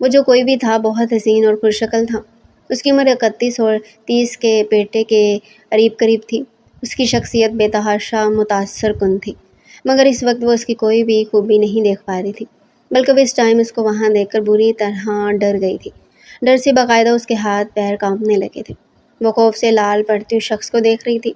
وہ جو کوئی بھی تھا بہت حسین اور پرشکل تھا۔ اس کی عمر 31 اور 30 کے پیٹے کے قریب تھی۔ اس کی شخصیت بے تحاشا متاثر کن تھی، مگر اس وقت وہ اس کی کوئی بھی خوبی نہیں دیکھ پا رہی تھی، بلکہ وہ اس ٹائم اس کو وہاں دیکھ کر بری طرح ڈر گئی تھی۔ ڈر سے باقاعدہ اس کے ہاتھ پیر کانپنے لگے تھے۔ وہ خوف سے لال پڑتی اس شخص کو دیکھ رہی تھی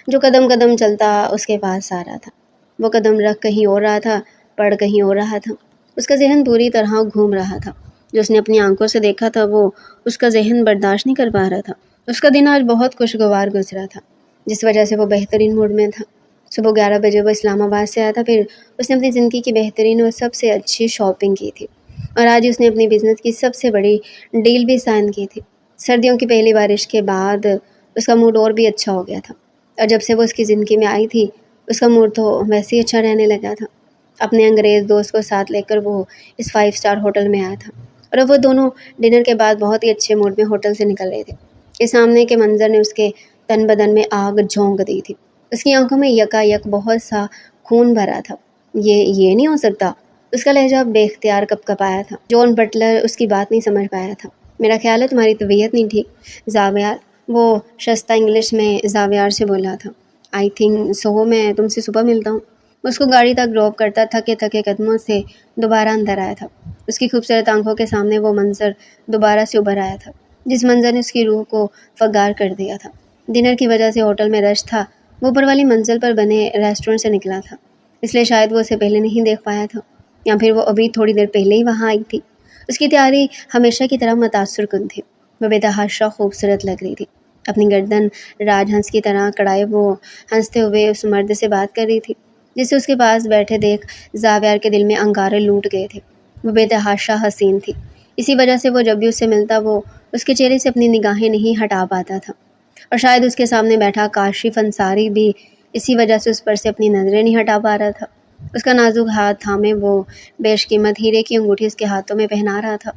جو قدم قدم چلتا اس کے پاس آ رہا تھا۔ وہ قدم رکھ کہیں اور رہا تھا، پڑ کہیں اور رہا تھا۔ اس کا ذہن پوری طرح گھوم رہا تھا۔ جو اس نے اپنی آنکھوں سے دیکھا تھا وہ اس کا ذہن برداشت نہیں کر پا رہا تھا۔ اس کا دن آج بہت خوشگوار گزرا تھا، جس وجہ سے وہ بہترین موڈ میں تھا۔ صبح 11 بجے وہ اسلام آباد سے آیا تھا، پھر اس نے اپنی زندگی کی بہترین اور سب سے اچھی شاپنگ کی تھی، اور آج اس نے اپنی بزنس کی سب سے بڑی ڈیل بھی سائن کی تھی۔ سردیوں کی پہلی بارش کے بعد اس کا موڈ اور بھی اچھا ہو گیا تھا، اور جب سے وہ اس کی زندگی میں آئی تھی اس کا موڈ تو ویسے ہی اچھا رہنے لگا تھا۔ اپنے انگریز دوست کو ساتھ لے کر وہ اس 5 اسٹار ہوٹل میں آیا تھا، اور اب وہ دونوں ڈنر کے بعد بہت ہی اچھے موڈ میں ہوٹل سے نکل رہے تھے کہ سامنے کے منظر نے اس کے تن بدن میں آگ جھونک دی تھی۔ اس کی آنکھوں میں یکا یک بہت سا خون بھرا تھا۔ یہ نہیں ہو سکتا۔ اس کا لہجہ بے اختیار کپکپایا تھا۔ جان بٹلر اس کی بات نہیں سمجھ پایا تھا۔ میرا خیال ہے تمہاری طبیعت نہیں ٹھیک زاویار، وہ شستہ انگلش میں زاویار سے بولا تھا۔ آئی تھنک سو، میں تم سے صبح ملتا ہوں۔ اس کو گاڑی تک ڈراپ کرتا تھکے تھکے قدموں سے دوبارہ اندر آیا تھا۔ اس کی خوبصورت آنکھوں کے سامنے وہ منظر دوبارہ سے ابھر آیا تھا جس منظر نے اس کی روح کو فگار کر دیا تھا۔ ڈنر کی وجہ سے ہوٹل میں رش تھا۔ وہ اوپر والی منزل پر بنے ریسٹورنٹ سے نکلا تھا، اس لیے شاید وہ اسے پہلے نہیں دیکھ پایا تھا، یا پھر وہ ابھی تھوڑی دیر پہلے ہی وہاں آئی تھی۔ اس کی تیاری ہمیشہ کی طرح متاثر کن تھی۔ وہ بے تحاشا خوبصورت لگ رہی تھی۔ اپنی گردن راج ہنس کی طرح کڑائے وہ ہنستے ہوئے اس مرد سے بات کر رہی تھی جسے اس کے پاس بیٹھے دیکھ زاویار کے دل میں انگارے لوٹ گئے تھے۔ وہ بے تحاشا حسین تھی، اسی وجہ سے وہ جب بھی اس سے ملتا وہ اس کے چہرے سے اپنی نگاہیں نہیں ہٹا پاتا تھا، اور شاید اس کے سامنے بیٹھا کاشف انصاری بھی اسی وجہ سے اس پر سے اپنی نظریں نہیں ہٹا پا رہا تھا۔ اس کا نازک ہاتھ تھامے وہ بیش قیمت ہیرے کی انگوٹھی اس کے ہاتھوں میں پہنا رہا تھا۔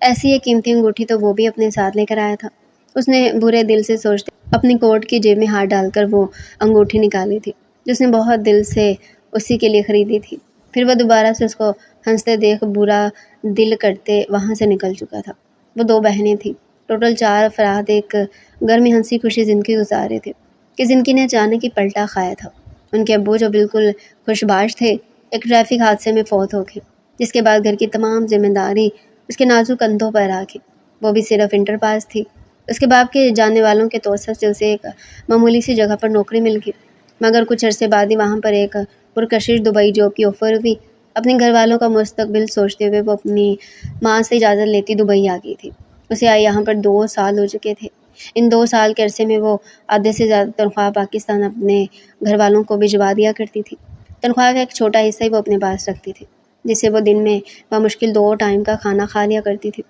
ایسی ایک قیمتی انگوٹھی تو وہ بھی اپنے ساتھ لے کر آیا تھا۔ اس نے برے دل سے سوچتے اپنی کوٹ کی جیب میں ہاتھ ڈال کر وہ انگوٹھی نکالی تھی جو اس نے بہت دل سے اسی کے لیے خریدی تھی۔ پھر وہ دوبارہ سے اس کو ہنستے دیکھ برا دل کرتے وہاں سے نکل چکا تھا۔ وہ 2 بہنیں تھیں، ٹوٹل 4 افراد ایک گھر میں ہنسی خوشی زندگی گزار رہے تھے کہ زندگی نے اچانک ہی پلٹا کھایا تھا۔ ان کے ابو جو بالکل خوشباش تھے ایک ٹریفک حادثے میں فوت ہو گئے، جس کے بعد گھر کی تمام ذمہ داری اس کے نازک کندھوں پر آ گئی۔ وہ بھی صرف انٹر پاس تھی۔ اس کے باپ کے جاننے والوں کے توسط سے اسے ایک معمولی سی جگہ پر نوکری مل گئی، مگر کچھ عرصے بعد ہی وہاں پر ایک پرکشش دبئی جاب کی آفر ہوئی۔ اپنے گھر والوں کا مستقبل سوچتے ہوئے وہ اپنی ماں سے اجازت لیتی دبئی آ گئی تھی۔ اسے آئے یہاں پر 2 سال ہو چکے تھے۔ ان 2 سال کے عرصے میں وہ آدھے سے زیادہ تنخواہ پاکستان اپنے گھر والوں کو بھجوا دیا کرتی تھی۔ تنخواہ کا ایک چھوٹا حصہ ہی وہ اپنے پاس رکھتی تھی، جس سے وہ دن میں بمشکل 2 ٹائم کا کھانا کھا لیا کرتی تھی۔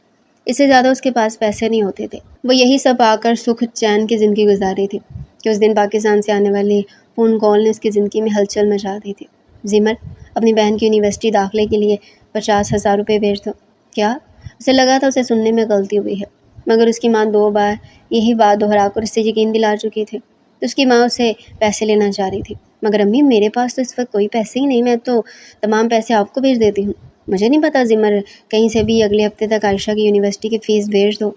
اس سے زیادہ اس کے پاس پیسے نہیں ہوتے تھے۔ وہ یہی سب پا کر سکھ چین کی زندگی گزار رہی تھی کہ اس دن پاکستان سے آنے والی فون کال نے اس کی زندگی میں ہلچل مچا دی تھی۔ زمر، اپنی بہن کی یونیورسٹی داخلے کے لیے 50,000 روپے بھیج دو۔ کیا؟ اسے لگا تھا اسے سننے میں غلطی ہوئی ہے، مگر اس کی ماں 2 بار یہی بات دہرا کر اسے یقین دلا چکی تھی۔ تو اس کی ماں اسے پیسے لینا چاہ رہی تھی۔ مگر امی، میرے پاس تو اس وقت کوئی پیسے ہی نہیں، میں تو تمام پیسے آپ کو بھیج دیتی ہوں۔ مجھے نہیں پتا زمر، کہیں سے بھی اگلے ہفتے تک عائشہ کی یونیورسٹی کی فیس بھیج دو۔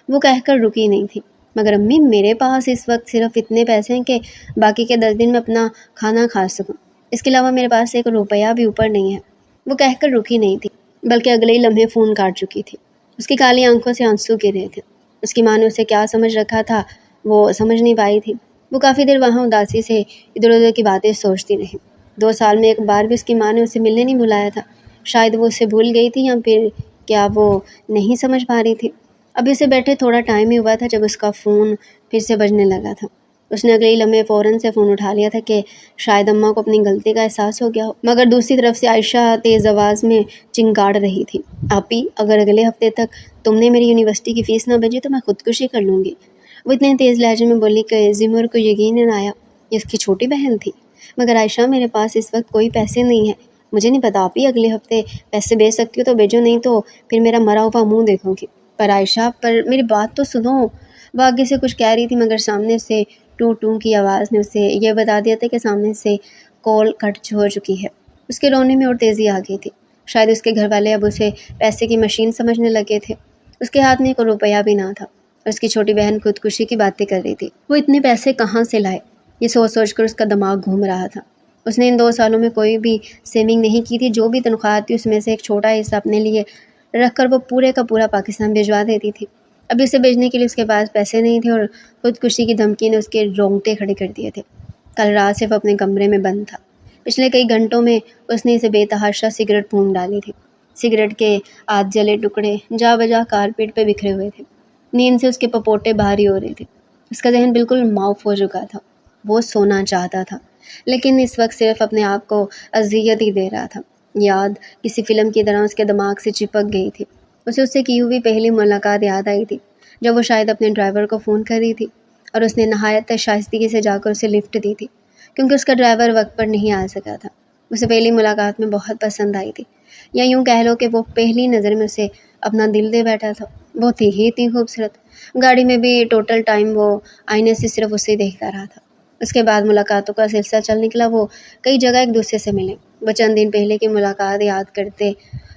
وہ کہہ کر رکی نہیں تھی۔ مگر امی، میرے پاس اس وقت صرف اتنے پیسے ہیں کہ باقی کے 10 دن میں اپنا کھانا کھا سکوں، اس کے علاوہ میرے پاس 1 روپیہ بھی اوپر نہیں ہے۔ وہ کہہ کر رکی نہیں تھی، بلکہ اگلے ہی لمحے فون کاٹ چکی تھی۔ اس کی کالی آنکھوں سے آنسو گر رہے تھے۔ اس کی ماں نے اسے کیا سمجھ رکھا تھا وہ سمجھ نہیں پائی تھی۔ وہ کافی دیر وہاں اداسی سے ادھر ادھر کی باتیں سوچتی رہی۔ 2 سال میں ایک بار بھی اس کی ماں نے اسے ملنے نہیں بلایا تھا۔ شاید وہ اسے بھول گئی تھی، یا پھر کیا وہ نہیں سمجھ پا رہی تھی۔ ابھی اسے بیٹھے تھوڑا ٹائم ہی ہوا تھا جب اس کا فون پھر سے بجنے لگا تھا۔ اس نے اگلے ہی لمحے فوراً سے فون اٹھا لیا تھا کہ شاید اماں کو اپنی غلطی کا احساس ہو گیا ہو، مگر دوسری طرف سے عائشہ تیز آواز میں چنگاڑ رہی تھی، آپی، اگر اگلے ہفتے تک تم نے میری یونیورسٹی کی فیس نہ بھیجی تو میں خودکشی کر لوں گی۔ وہ اتنے تیز لہجے میں بولی کہ زمر کو یقین نہ آیا یہ اس کی چھوٹی بہن تھی۔ مگر عائشہ، میرے پاس اس وقت کوئی پیسے نہیں ہیں، مجھے نہیں پتا آپی، اگلے ہفتے پیسے بھیج سکتی ہو تو بھیجو، نہیں تو پھر میرا مرا ہوا منہ دیکھو گی۔ پر عائشہ، پر میری بات تو سنو۔ وہ آگے سے کچھ کہہ رہی تھی، مگر سامنے سے ٹو ٹو کی آواز نے اسے یہ بتا دیا تھا کہ سامنے سے کال کٹ ہو چکی ہے۔ اس کے رونے میں اور تیزی آ گئی تھی۔ شاید اس کے گھر والے اب اسے پیسے کی مشین سمجھنے لگے تھے۔ اس کے ہاتھ میں ایک روپیہ بھی نہ تھا اور اس کی چھوٹی بہن خودکشی کی باتیں کر رہی تھی۔ وہ اتنے پیسے کہاں سے لائے، یہ سوچ سوچ کر اس کا دماغ گھوم رہا تھا۔ اس نے ان 2 سالوں میں کوئی بھی سیونگ نہیں کی تھی، جو بھی تنخواہ آتی اس میں سے ایک چھوٹا حصہ اپنے لیے رکھ کر وہ پورے کا پورا پاکستان بھجوا دیتی تھی۔ ابھی اسے بھیجنے کے لیے اس کے پاس پیسے نہیں تھے اور خودکشی کی دھمکی نے اس کے رونگٹے کھڑے کر دیے تھے۔ کل رات صرف اپنے کمرے میں بند تھا۔ پچھلے کئی گھنٹوں میں اس نے اسے بے تحاشا سگریٹ پھونک ڈالی تھی۔ سگریٹ کے آدھ جلے ٹکڑے جا بجا کارپیٹ پہ بکھرے ہوئے تھے۔ نیند سے اس کے پپوٹے بھاری ہو رہے تھے۔ اس کا ذہن بالکل معاف ہو چکا تھا۔ وہ سونا چاہتا تھا لیکن اس وقت صرف اپنے آپ کو اذیت ہی دے رہا تھا۔ یاد کسی فلم کی طرح اس کے دماغ سے چپک گئی تھی۔ اسے اس سے کی ہوئی پہلی ملاقات یاد آئی تھی، جب وہ شاید اپنے ڈرائیور کو فون کر رہی تھی اور اس نے نہایت شائستگی سے جا کر اسے لفٹ دی تھی، کیونکہ اس کا ڈرائیور وقت پر نہیں آ سکا تھا۔ اسے پہلی ملاقات میں بہت پسند آئی تھی، یا یوں کہہ لو کہ وہ پہلی نظر میں اسے اپنا دل دے بیٹھا تھا۔ وہ تھی ہی اتنی خوبصورت۔ گاڑی میں بھی ٹوٹل ٹائم وہ آئینے سے صرف اسے دیکھتا رہا تھا۔ اس کے بعد ملاقاتوں کا سلسلہ چل نکلا۔ وہ کئی جگہ ایک دوسرے سے ملے۔ وہ چند دن پہلے کی ملاقات یاد کرتے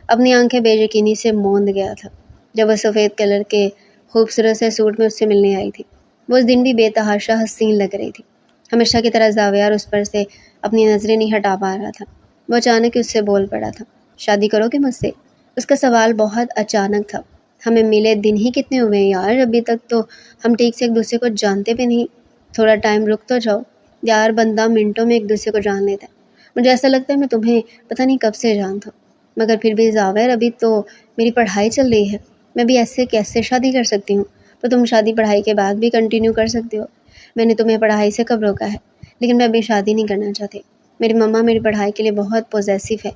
اپنی آنکھیں بے یقینی سے موند گیا تھا، جب وہ سفید کلر کے خوبصورت سے سوٹ میں اس سے ملنے آئی تھی۔ وہ اس دن بھی بے تحاشا حسین لگ رہی تھی۔ ہمیشہ کی طرح زاویار اس پر سے اپنی نظریں نہیں ہٹا پا رہا تھا۔ وہ اچانک ہی اس سے بول پڑا تھا، شادی کرو گے مجھ سے؟ اس کا سوال بہت اچانک تھا۔ ہمیں ملے دن ہی کتنے ہوئے ہیں یار، ابھی تک تو ہم ٹھیک سے ایک دوسرے کو جانتے بھی نہیں۔ تھوڑا ٹائم رک تو جاؤ یار، بندہ منٹوں میں ایک دوسرے کو جان لیتا ہے۔ مجھے ایسا لگتا ہے میں تمہیں پتہ نہیں کب سے جانتا ہوں، مگر پھر بھی زاویر، ابھی تو میری پڑھائی چل رہی ہے، میں بھی ایسے کیسے شادی کر سکتی ہوں؟ تو تم شادی پڑھائی کے بعد بھی کنٹینیو کر سکتے ہو۔ میں نے تمہیں پڑھائی سے کب روکا ہے؟ لیکن میں ابھی شادی نہیں کرنا چاہتی۔ میری مما میری پڑھائی کے لیے بہت پوزیسو ہے۔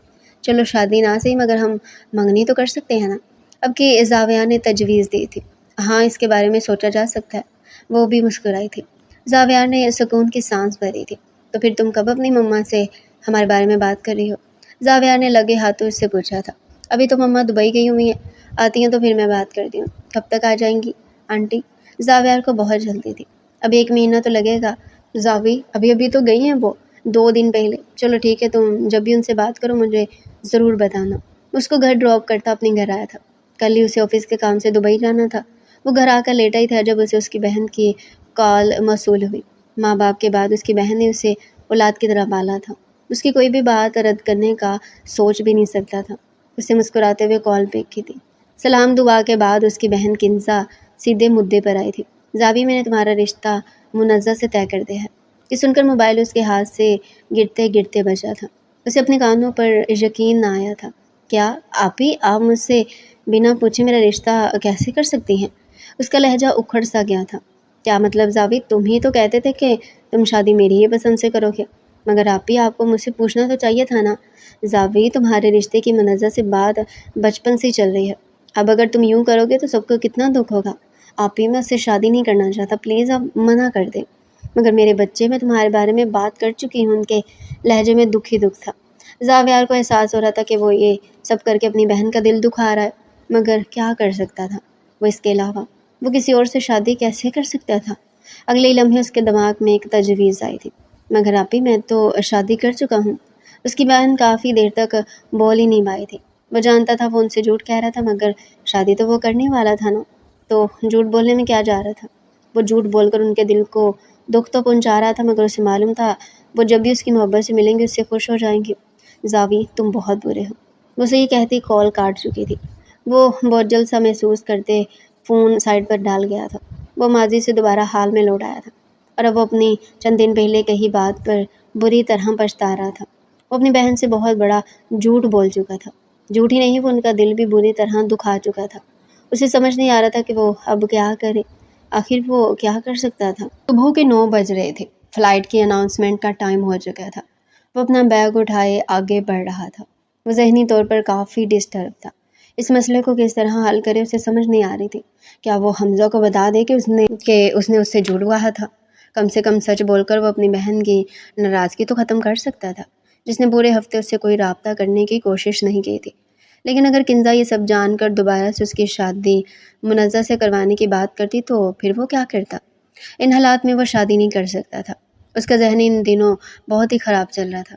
چلو شادی نہ صحیح مگر ہم منگنی تو کر سکتے ہیں نا؟ اب کی زاویہ نے تجویز دی تھی۔ ہاں، اس کے بارے میں سوچا جا سکتا ہے۔ وہ بھی مسکرائی تھی۔ زاویہ نے سکون کی سانس بھری تھی۔ تو پھر تم کب اپنی مما سے ہمارے بارے میں بات کر رہی ہو؟ زاویہ نے لگے ہاتھوں اس سے پوچھا تھا۔ ابھی تو مما دبئی گئی ہوئی ہیں، آتی ہیں تو پھر میں بات کرتی ہوں۔ کب تک آ جائیں گی آنٹی؟ زاویہ کو بہت جلدی تھی۔ ابھی 1 مہینہ تو لگے گا زاوی، ابھی تو گئی ہیں وہ 2 دن پہلے۔ چلو ٹھیک ہے، تم جب بھی ان سے بات کرو مجھے ضرور بتانا۔ اس کو گھر ڈراپ کرتا اپنے گھر آیا تھا۔ کل ہی اسے آفس کے کام سے دبئی جانا تھا۔ وہ گھر آ کر لیٹا ہی تھا جب اسے اس کی بہن کی کال موصول ہوئی۔ ماں باپ کے بعد اس کی بہن نے اسے اولاد کی طرح پالا تھا۔ اس کی کوئی بھی بات رد کرنے کا سوچ بھی نہیں سکتا تھا۔ اسے مسکراتے ہوئے کال پہ کی تھی۔ سلام دعا کے بعد اس کی بہن کنزا سیدھے مدعے پر آئی تھی۔ زاوی، میں نے تمہارا رشتہ منزہ سے طے کر دیا ہے۔ یہ سن کر موبائل اس کے ہاتھ سے گرتے گرتے بچا تھا۔ اسے اپنے کانوں پر یقین نہ آیا تھا۔ کیا آپ مجھ سے بنا پوچھے میرا رشتہ کیسے کر سکتی ہیں؟ اس کا لہجہ اکھڑ سا گیا تھا۔ کیا مطلب زاوی، تم ہی تو کہتے تھے کہ تم شادی میری ہی پسند سے کرو گے، مگر آپ کو مجھ سے پوچھنا تو چاہیے تھا نا۔ زاوی، تمہارے رشتے کی منزہ سے بات بچپن سے ہی چل رہی ہے۔ اب اگر تم یوں کرو گے تو سب کو کتنا دکھ ہوگا۔ میں اس سے شادی نہیں کرنا چاہتا، پلیز آپ منع کر دیں۔ مگر میرے بچے، میں تمہارے بارے میں بات کر چکی ہوں۔ ان کے لہجے میں دکھ ہی دکھ تھا۔ زاویار کو احساس ہو رہا تھا کہ وہ یہ سب کر کے اپنی بہن کا دل دکھا رہا ہے، مگر کیا کر سکتا تھا وہ اس کے علاوہ؟ وہ کسی اور سے شادی کیسے کر سکتا تھا؟ اگلے ہی لمحے اس کے دماغ میں ایک تجویز آئی تھی۔ مگر میں تو شادی کر چکا ہوں۔ اس کی بہن کافی دیر تک بول ہی نہیں پائی تھی۔ وہ جانتا تھا وہ ان سے جھوٹ کہہ رہا تھا، مگر شادی تو وہ کرنے والا تھا نا، تو جھوٹ بولنے میں کیا جا رہا تھا؟ وہ جھوٹ بول کر ان کے دل کو دکھ تو پہنچا رہا تھا، مگر اسے معلوم تھا وہ جب بھی اس کی محبت سے ملیں گے اس سے خوش ہو جائیں گے۔ زاوی، تم بہت برے ہو۔ وہ اسے یہ کہتی کال کاٹ چکی تھی۔ وہ بہت جلد سا محسوس کرتے فون سائڈ پر ڈال گیا تھا۔ وہ ماضی سے دوبارہ حال میں لوٹ آیا تھا، اور اب وہ اپنی چند دن پہلے کہی بات پر بری طرح پچھتا رہا تھا۔ وہ اپنی بہن سے بہت بڑا جھوٹ بول چکا تھا۔ جھوٹ ہی نہیں، وہ ان کا دل بھی بری طرح دکھا چکا تھا۔ اسے سمجھ نہیں آ رہا تھا کہ وہ اب کیا کرے۔ آخر وہ کیا کر سکتا تھا؟ صبح کے 9 بج رہے تھے۔ فلائٹ کی اناؤنسمنٹ کا ٹائم ہو چکا تھا۔ وہ اپنا بیگ اٹھائے آگے بڑھ رہا تھا۔ وہ ذہنی طور پر کافی ڈسٹرب تھا۔ اس مسئلے کو کس طرح حل کرے اسے سمجھ نہیں آ رہی تھی۔ کیا وہ حمزہ کو بتا دے کہ اس نے اس سے جھوٹ کہا تھا؟ کم سے کم سچ بول کر وہ اپنی بہن کی ناراضگی تو ختم کر سکتا تھا، جس نے پورے ہفتے اس سے کوئی رابطہ کرنے کی کوشش نہیں کی تھی۔ لیکن اگر کنزا یہ سب جان کر دوبارہ سے اس کی شادی منزہ سے کروانے کی بات کرتی تو پھر وہ کیا کرتا؟ ان حالات میں وہ شادی نہیں کر سکتا تھا۔ اس کا ذہن ان دنوں بہت ہی خراب چل رہا تھا۔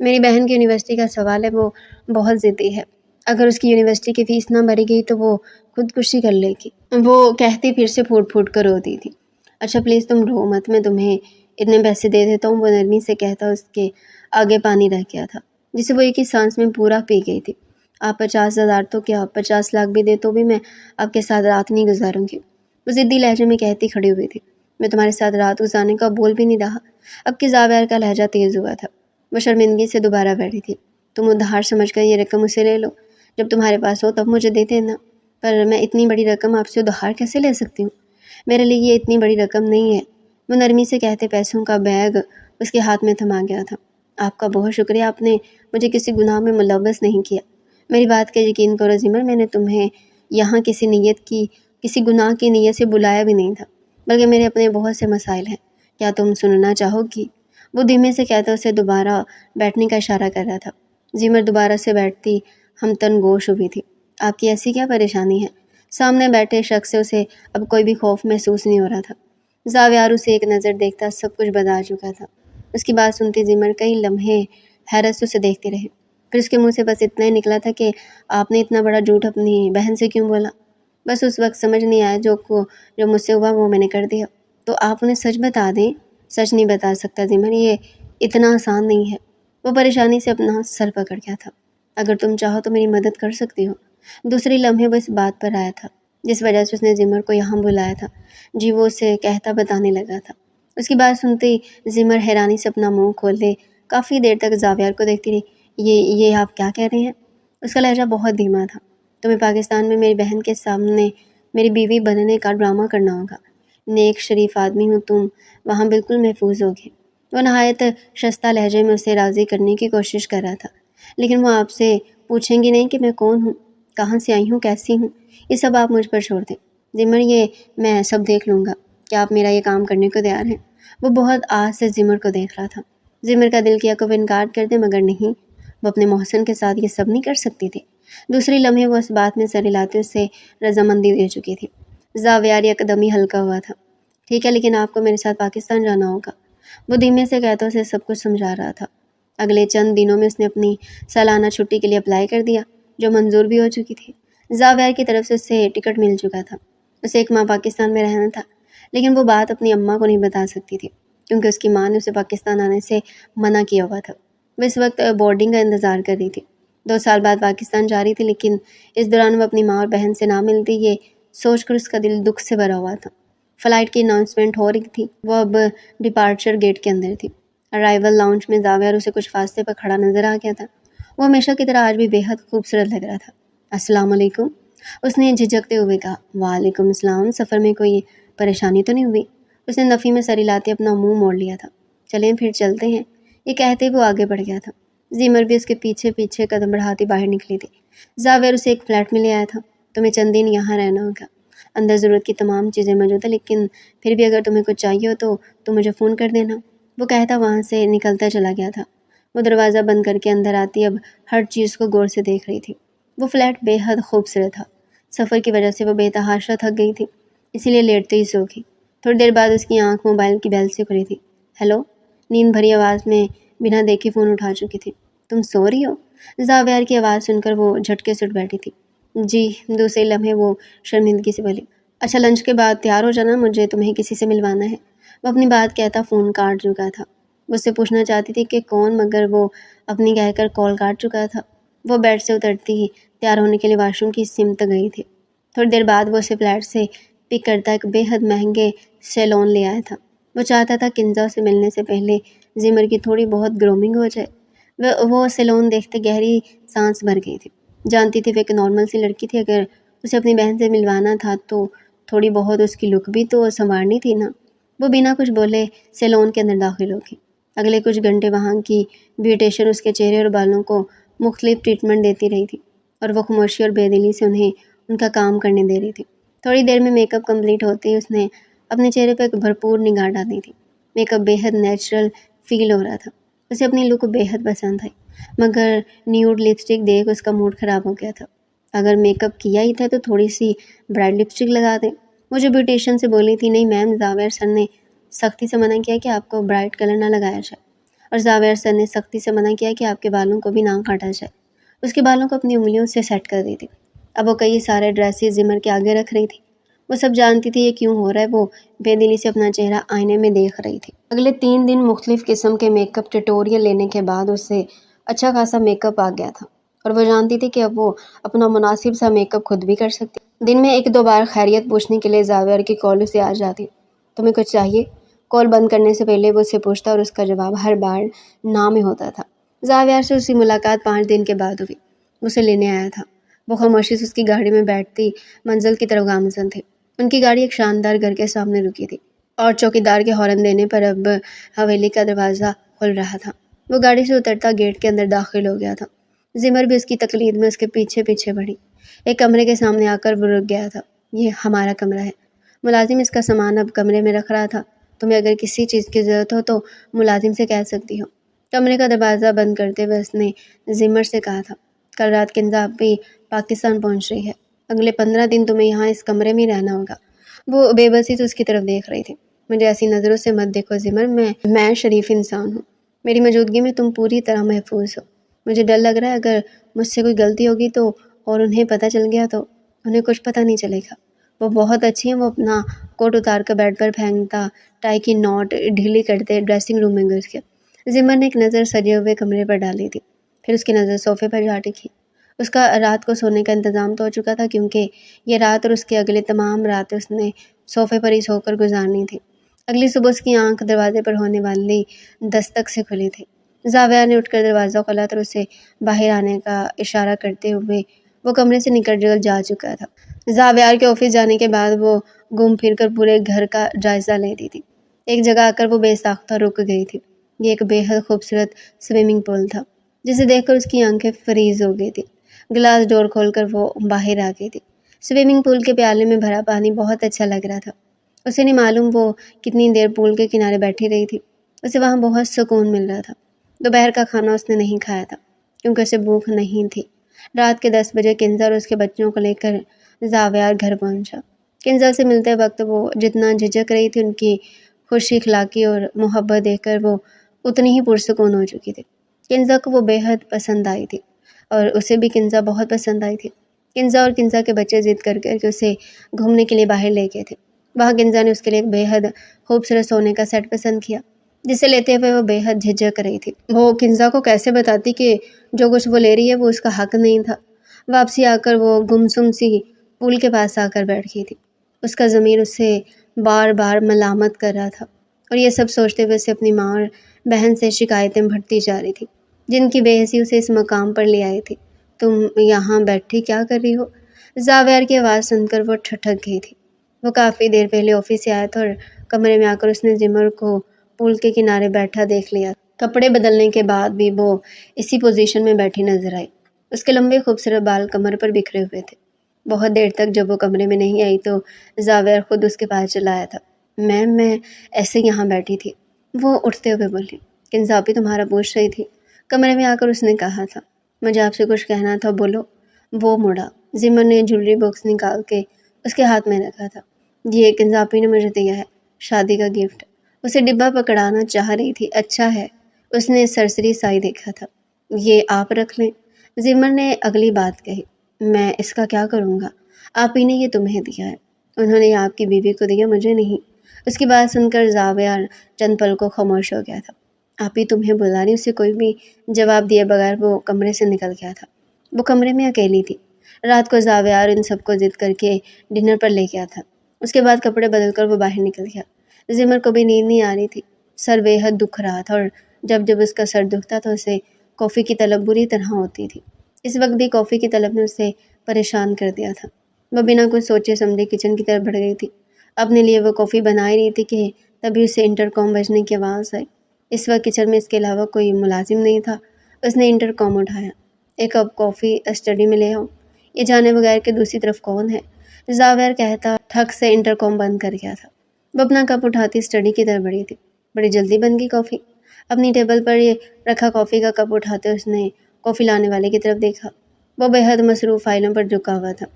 میری بہن کی یونیورسٹی کا سوال ہے، وہ بہت ضدی ہے۔ اگر اس کی یونیورسٹی کی فیس نہ بھری گئی تو وہ خودکشی کر لے گی، وہ کہتی پھر سے پھوٹ پھوٹ کر روتی تھی۔ اچھا پلیز تم رو مت، میں تمہیں اتنے پیسے دے دیتا ہوں، وہ نرمی سے کہتا اس کے آگے پانی رہ گیا تھا جسے وہ ایک ہی سانس میں پورا پی گئی تھی۔ آپ 50,000 تو کیا 50 لاکھ بھی دے تو بھی میں آپ کے ساتھ رات نہیں گزاروں گی، وہ ضدی لہجے میں کہتی کھڑی ہوئی تھی۔ میں تمہارے ساتھ رات گزارنے کا بول بھی نہیں رہا۔ اب کی زاویار کا لہجہ تیز ہوا تھا، وہ شرمندگی سے دوبارہ بیٹھی تھی۔ تم ادھار سمجھ کر یہ رقم اسے لے لو، جب تمہارے پاس ہو تب مجھے دے دینا، پر میں اتنی بڑی رقم آپ سے ادھار کیسے لے سکتی ہوں؟ میرے لیے یہ اتنی بڑی رقم نہیں ہے، وہ نرمی سے کہتے پیسوں کا بیگ اس کے ہاتھ میں تھما گیا تھا۔ آپ کا بہت شکریہ، آپ نے مجھے کسی گناہ میں ملوث نہیں کیا۔ میری بات کا یقین کرو زمر، میں نے تمہیں یہاں کسی گناہ کی نیت سے بلایا بھی نہیں تھا، بلکہ میرے اپنے بہت سے مسائل ہیں۔ کیا تم سننا چاہو گی؟ وہ دھیمے سے کہتا اسے دوبارہ بیٹھنے کا اشارہ کر رہا تھا۔ زمر دوبارہ سے بیٹھتی ہمتن گوش ہوئی تھی۔ آپ کی ایسی کیا پریشانی ہے؟ سامنے بیٹھے شخص سے اسے اب کوئی بھی خوف محسوس نہیں ہو رہا تھا۔ زاویار اسے ایک نظر دیکھتا سب کچھ بتا چکا تھا۔ اس کی بات سنتی زمر کئی لمحے حیرت سے اسے دیکھتی رہی، پھر اس کے منہ سے بس اتنا ہی نکلا تھا کہ آپ نے اتنا بڑا جھوٹ اپنی بہن سے کیوں بولا؟ بس اس وقت سمجھ نہیں آیا جو مجھ سے ہوا وہ میں نے کر دیا۔ تو آپ انہیں سچ بتا دیں۔ سچ نہیں بتا سکتا زمر، یہ اتنا آسان نہیں ہے۔ وہ پریشانی سے اپنا سر پکڑ گیا تھا۔ اگر تم چاہو تو میری مدد کر سکتی ہو۔ دوسری لمحے وہ اس بات پر آیا تھا جس وجہ سے اس نے زمر کو یہاں بلایا تھا۔ جی، وہ اسے کہتا بتانے لگا تھا۔ اس کی بات سنتے زمر حیرانی سے اپنا منہ کھولے کافی دیر تک زاویار کو دیکھتی رہی۔ یہ آپ کیا کہہ رہے ہیں؟ اس کا لہجہ بہت دھیما تھا۔ تمہیں پاکستان میں میری بہن کے سامنے میری بیوی بننے کا ڈرامہ کرنا ہوگا۔ نیک شریف آدمی ہوں تم، وہاں بالکل محفوظ ہوگی۔ وہ نہایت شستہ لہجے میں اسے راضی کرنے کی کوشش کر رہا تھا۔ لیکن وہ آپ سے پوچھیں گی نہیں کہ میں کون ہوں، کہاں سے آئی ہوں، کیسی ہوں؟ یہ سب آپ مجھ پر چھوڑ دیں زمر، یہ میں سب دیکھ لوں گا۔ کیا آپ میرا یہ کام کرنے کو تیار ہیں؟ وہ بہت آس سے زمر کو دیکھ رہا تھا۔ زمر کا دل کیا کہ وہ انکار کر دے، مگر نہیں، وہ اپنے محسن کے ساتھ یہ سب نہیں کر سکتی تھی۔ دوسری لمحے وہ اس بات میں سر ہلاتے اسے رضامندی دے چکی تھی۔ زاویار یکدم ہی ہلکا ہوا تھا۔ ٹھیک ہے، لیکن آپ کو میرے ساتھ پاکستان جانا ہوگا، وہ دھیمے سے کہتا اسے سب کچھ سمجھا رہا تھا۔ اگلے چند دنوں میں اس نے اپنی سالانہ چھٹی کے لیے اپلائی کر دیا، جو منظور بھی ہو چکی تھی۔ زاویار کی طرف سے اسے ٹکٹ مل چکا تھا۔ اسے 1 ماہ پاکستان میں رہنا تھا، لیکن وہ بات اپنی اماں کو نہیں بتا سکتی تھی کیونکہ اس کی ماں نے اسے پاکستان آنے سے منع کیا ہوا تھا۔ وہ اس وقت بورڈنگ کا انتظار کر رہی تھی۔ 2 سال بعد پاکستان جا رہی تھی، لیکن اس دوران وہ اپنی ماں اور بہن سے نہ ملتی، یہ سوچ کر اس کا دل دکھ سے بھرا ہوا تھا۔ فلائٹ کی اناؤنسمنٹ ہو رہی تھی، وہ اب ڈپارچر گیٹ کے اندر تھی۔ ارائیول لاؤنج میں زاویار اسے کچھ فاصلے پر کھڑا نظر آ گیا تھا۔ وہ ہمیشہ کی طرح آج بھی بے حد خوبصورت لگ رہا تھا۔ السلام علیکم، اس نے جھجکتے ہوئے کہا۔ وعلیکم السلام، سفر میں کوئی پریشانی تو نہیں ہوئی؟ اس نے نفی میں سر ہلاتے اپنا منہ موڑ لیا تھا۔ چلیں پھر چلتے ہیں، یہ کہتے وہ آگے بڑھ گیا تھا۔ زمر بھی اس کے پیچھے پیچھے قدم بڑھاتی باہر نکلی تھی۔ زاویار اسے ایک فلیٹ میں لے آیا تھا۔ تمہیں چند دن یہاں رہنا ہوگا، اندر ضرورت کی تمام چیزیں موجود ہیں، لیکن پھر بھی اگر تمہیں کچھ چاہیے ہو تو مجھے فون کر دینا، وہ کہتا وہاں سے نکلتا چلا گیا تھا۔ وہ دروازہ بند کر کے اندر آتی اب ہر چیز کو غور سے دیکھ رہی تھی۔ وہ فلیٹ بے حد خوبصورت تھا۔ سفر کی وجہ سے وہ بے تحاشا تھک گئی تھی، اسی لیے لیٹتے ہی سو گئی۔ تھوڑی دیر بعد اس کی آنکھ موبائل کی بیل سے کھلی تھی۔ ہیلو، نیند بھری آواز میں بنا دیکھے فون اٹھا چکی تھی۔ تم سو رہی ہو؟ زاویار کی آواز سن کر وہ جھٹکے سے اٹھ بیٹھی تھی۔ جی، دوسرے لمحے وہ شرمندگی سے بولی۔ اچھا، لنچ کے بعد تیار ہو جانا، مجھے تمہیں کسی سے ملوانا ہے۔ وہ اپنی بات کہتا فون کاٹ چکا تھا۔ وہ اس سے پوچھنا چاہتی تھی کہ کون، مگر وہ اپنی کہہ کر کال کاٹ چکا تھا۔ وہ بیڈ سے اترتی ہی تیار ہونے کے لیے واش روم کی سمت گئی تھی۔ تھوڑی دیر بعد وہ اسے فلیٹ سے پک کرتا ایک بے حد مہنگے سیلون لے آیا تھا۔ وہ چاہتا تھا کنزا سے ملنے سے پہلے زمر کی تھوڑی بہت گرومنگ ہو جائے۔ وہ سیلون دیکھتے گہری سانس بھر گئی تھی۔ جانتی تھی وہ ایک نارمل سی لڑکی تھی، اگر اسے اپنی بہن سے ملوانا تھا تو تھوڑی بہت اس کی لک بھی تو سنوارنی تھی نا۔ وہ بنا کچھ بولے سیلون کے اندر داخل ہو گئی۔ اگلے کچھ گھنٹے وہاں کی بیوٹیشین اس کے چہرے اور بالوں کو مختلف ٹریٹمنٹ دیتی رہی تھی، اور وہ خاموشی اور بے دلی سے انہیں ان کا کام کرنے دے رہی تھی۔ تھوڑی دیر میں میک اپ کمپلیٹ ہوتے ہی اس نے اپنے چہرے پہ ایک بھرپور نگاہ ڈالی تھی۔ میک اپ بے حد نیچرل فیل ہو رہا تھا۔ اسے اپنی لک بے حد پسند آئی، مگر نیوڈ لپسٹک دیکھ اس کا موڈ خراب ہو گیا تھا۔ اگر میک اپ کیا ہی تھا تو تھوڑی سی برائٹ لپسٹک لگا دیں۔ وہ جو بیوٹیشین سے بولی تھی، نہیں میم، زاویار سر نے سختی سے منع کیا کہ آپ کو برائٹ کلر نہ لگایا جائے۔ اور زاویہ سر نے سختی سے منع کیا کہ آپ کے بالوں کو بھی نہ کاٹا جائے۔ اس کے بالوں کو اپنی انگلیوں سے سیٹ کر دی تھی۔ اب وہ کئی سارے ڈریسز زمر کے آگے رکھ رہی تھی۔ وہ سب جانتی تھی یہ کیوں ہو رہا ہے، وہ بے دلی سے اپنا چہرہ آئینے میں دیکھ رہی تھی۔ اگلے 3 دن مختلف قسم کے میک اپ ٹیٹوریل لینے کے بعد اسے اچھا خاصا میک اپ آ گیا تھا، اور وہ جانتی تھی کہ اب وہ اپنا مناسب سا میک اپ خود بھی کر سکتی۔ دن میں 1-2 بار خیریت پوچھنے کے لیے زاویہ کی کال اسے آ جاتی۔ تمہیں کچھ چاہیے؟ کال بند کرنے سے پہلے وہ اسے پوچھتا اور اس کا جواب ہر بار نا میں ہوتا تھا۔ زاویہ سے اس کی ملاقات 5 دن کے بعد ہوئی۔ وہ اسے لینے آیا تھا۔ وہ خاموشی سے اس کی گاڑی میں بیٹھتی منزل کی طرف گامزن تھے۔ ان کی گاڑی ایک شاندار گھر کے سامنے رکی تھی، اور چوکیدار کے ہارن دینے پر اب حویلی کا دروازہ کھل رہا تھا۔ وہ گاڑی سے اترتا گیٹ کے اندر داخل ہو گیا تھا۔ زمر بھی اس کی تقلید میں اس کے پیچھے پیچھے بڑھی۔ ایک کمرے کے سامنے آ کر وہ رک گیا تھا۔ یہ ہمارا کمرہ ہے۔ ملازم اس کا سامان اب کمرے میں رکھ رہا تھا۔ تمہیں اگر کسی چیز کی ضرورت ہو تو ملازم سے کہہ سکتی ہو۔ کمرے کا دروازہ بند کرتے ہوئے اس نے زمر سے کہا تھا، کل رات کنزا آپی پاکستان پہنچ رہی ہے۔ اگلے 15 دن تمہیں یہاں اس کمرے میں رہنا ہوگا۔ وہ بے بسی سے اس کی طرف دیکھ رہی تھی۔ مجھے ایسی نظروں سے مت دیکھو زمر، میں شریف انسان ہوں۔ میری موجودگی میں تم پوری طرح محفوظ ہو۔ مجھے ڈر لگ رہا ہے اگر مجھ سے کوئی غلطی ہوگی تو اور انہیں پتہ چل گیا تو انہیں کچھ پتہ نہیں چلے گا۔ وہ بہت اچھی ہیں۔ وہ اپنا کوٹ اتار کر بیڈ پر پھینکتا، ٹائی کی نوٹ ڈھیلی کرتے ڈریسنگ روم میں گھس گیا۔ زمر نے ایک نظر سجے ہوئے کمرے پر ڈالی تھی، پھر اس کی نظر صوفے پر جا ٹکی۔ اس کا رات کو سونے کا انتظام تو ہو چکا تھا، کیونکہ یہ رات اور اس کے اگلے تمام راتیں اس نے صوفے پر ہی سو کر گزارنی تھی۔ اگلی صبح اس کی آنکھ دروازے پر ہونے والی دستک سے کھلی تھی۔ زاویہ نے اٹھ کر دروازہ کھولا تو اسے باہر آنے کا اشارہ کرتے ہوئے وہ کمرے سے نکل جا چکا تھا۔ زاویہ کے آفس جانے کے بعد وہ گھوم پھر کر پورے گھر کا جائزہ لیتی تھی۔ ایک جگہ آ کر وہ بے ساختہ رک گئی تھی۔ یہ ایک بے حد خوبصورت سوئمنگ پول تھا، جسے دیکھ کر اس کی آنکھیں فریز ہو گئی تھی۔ گلاس ڈور کھول کر وہ باہر آ گئی تھی۔ سوئمنگ پول کے پیالے میں بھرا پانی بہت اچھا لگ رہا تھا۔ اسے نہیں معلوم وہ کتنی دیر پول کے کنارے بیٹھی رہی تھی۔ اسے وہاں بہت سکون مل رہا تھا۔ دوپہر کا کھانا اس نے نہیں کھایا تھا، کیونکہ اسے بھوک نہیں تھی۔ رات کے 10 بجے کنزا اور اس کے بچوں کو لے کر زاویہ گھر پہنچا۔ کنزا سے ملتے وقت وہ جتنا جھجک رہی تھی، ان کی خوش اخلاقی اور محبت دیکھ کر وہ اتنی ہی پرسکون ہو چکی تھی۔ کنزا کو وہ بے حد پسند آئی تھی، اور اسے بھی کنزا بہت پسند آئی تھی۔ کنزا اور کنزا کے بچے ضد کر کے اسے گھومنے کے لیے باہر لے گئے تھے۔ وہاں کنزا نے اس کے لیے ایک بے حد خوبصورت سونے کا سیٹ پسند کیا، جسے لیتے ہوئے وہ بے حد جھجک رہی تھی۔ وہ کنزا کو کیسے بتاتی کہ جو کچھ وہ لے رہی ہے وہ اس کا حق نہیں تھا۔ واپسی آ کر وہ گمسم سی پول کے پاس آ کر بیٹھ گئی تھی۔ اس کا ضمیر اسے بار بار ملامت کر رہا تھا، اور یہ سب سوچتے ہوئے اسے اپنی ماں اور بہن سے شکایتیں بھرتی جا رہی تھی، جن کی بے حسی اسے اس مقام پر لے آئی تھی۔ تم یہاں بیٹھی کیا کر رہی ہو؟ زاویہ کی آواز سن کر وہ ٹھٹک گئی تھی۔ وہ کافی دیر پہلے آفس سے آیا تھا، اور کمرے میں آ کر اس نے زمر کو پول کے کنارے بیٹھا دیکھ لیا۔ کپڑے بدلنے کے بعد بھی وہ اسی پوزیشن میں بیٹھی نظر آئی۔ اس کے لمبے خوبصورت بال کمر پر بکھرے ہوئے تھے۔ بہت دیر تک جب وہ کمرے میں نہیں آئی تو زاویہ خود اس کے پاس چلا آیا تھا۔ میں ایسے یہاں بیٹھی تھی، وہ اٹھتے ہوئے بولی۔ کنزا آپی تمہارا پوچھ رہی تھی، کمرے میں آ کر اس نے کہا تھا۔ مجھے آپ سے کچھ کہنا تھا، بولو۔ وہ مڑا۔ زمر نے جویلری باکس نکال کے اس کے ہاتھ میں رکھا تھا۔ یہ کنزا آپی نے مجھے دیا ہے، شادی کا گفٹ۔ اسے ڈبہ پکڑانا چاہ رہی تھی۔ اچھا ہے، اس نے سرسری سائی دیکھا تھا۔ یہ آپ رکھ لیں۔ زمر نے اگلی بات کہی۔ میں اس کا کیا کروں گا؟ آپ ہی نے یہ تمہیں دیا ہے، انہوں نے آپ کی بیوی کو دیا، مجھے نہیں۔ اس کی بات سن کر زاویہ چند پل کو خاموش ہو گیا تھا۔ آپ ہی تمہیں بلا رہی، اسے کوئی بھی جواب دیے بغیر وہ کمرے سے نکل گیا تھا۔ وہ کمرے میں اکیلی تھی۔ رات کو زاویہ ان سب کو ضد کر کے ڈنر پر لے گیا تھا۔ اس کے بعد کپڑے بدل کر وہ باہر نکل گیا۔ زمر کو بھی نیند نہیں آ رہی تھی، سر بے حد دکھ رہا تھا، اور جب اس کا سر دکھتا تو اسے کافی کی طلب بری طرح ہوتی تھی۔ اس وقت بھی کافی کی طلب نے اسے پریشان کر دیا تھا۔ وہ بنا کچھ سوچے سمجھے کچن کی طرف بڑھ گئی تھی۔ اپنے لیے وہ کافی بنا ہی رہی تھی کہ تبھی اسے انٹرکام بجنے کی آواز آئی۔ اس وقت کچن میں اس کے علاوہ کوئی ملازم نہیں تھا۔ اس نے انٹرکام اٹھایا۔ ایک کپ کافی اسٹڈی میں لے آؤ۔ یہ جانے بغیر کہ دوسری طرف کون ہے، زاویہ کہتا ٹھک سے انٹرکام بند کر گیا تھا۔ وہ اپنا کپ اٹھاتی اسٹڈی کی طرف بڑھی تھی۔ بڑی جلدی بن گئی کافی۔ اپنی ٹیبل پر رکھا کافی کا کپ اٹھاتے اس نے کافی لانے والے کی طرف دیکھا۔ وہ بے حد مصروف فائلوں پر جھکا ہوا تھا۔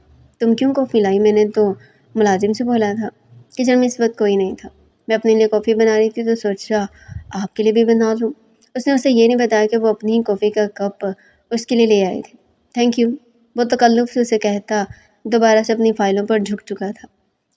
تم کیوں کافی لائی؟ میں نے تو ملازم سے بولا تھا۔ کچن میں اس وقت کوئی نہیں تھا۔ میں اپنے لیے کافی بنا رہی تھی تو سوچا آپ کے لیے بھی بنا لوں۔ اس نے اسے یہ نہیں بتایا کہ وہ اپنی ہی کافی کا کپ اس کے لیے لے آئے تھے۔ تھینک یو، وہ تکلف سے اسے کہتا دوبارہ سے اپنی فائلوں پر جھک چکا تھا۔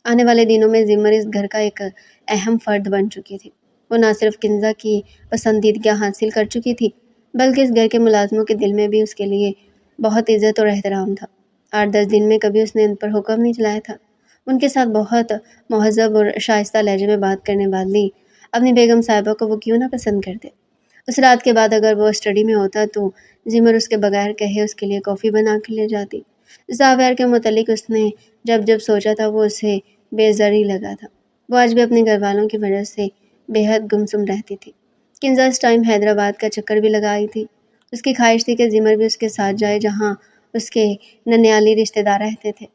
آنے والے دنوں میں زمر اس گھر کا ایک اہم فرد بن چکی تھی۔ وہ نہ صرف کنزا کی پسندیدگیاں حاصل کر چکی تھی بلکہ اس گھر کے ملازموں کے دل میں بھی اس کے لیے بہت عزت اور احترام تھا۔ 8-10 دن میں کبھی اس نے ان پر حکم نہیں چلایا تھا۔ ان کے ساتھ بہت مہذب اور شائستہ لہجے میں بات کرنے والی اپنی بیگم صاحبہ کو وہ کیوں نہ پسند کرتے۔ اس رات کے بعد اگر وہ اسٹڈی میں ہوتا تو زمر اس کے بغیر کہے اس کے لیے کافی بنا کر لے جاتی۔ زاویار کے متعلق اس نے جب جب سوچا تھا وہ اسے بے زری لگا تھا۔ وہ آج بھی اپنے گھر والوں کی وجہ سے بے حد گمسم رہتی تھی۔ کنزا اس ٹائم حیدرآباد کا چکر بھی لگائی تھی۔ اس کی خواہش تھی کہ زمر بھی اس کے ساتھ جائے جہاں اس کے ننیالی رشتہ دار رہتے تھے،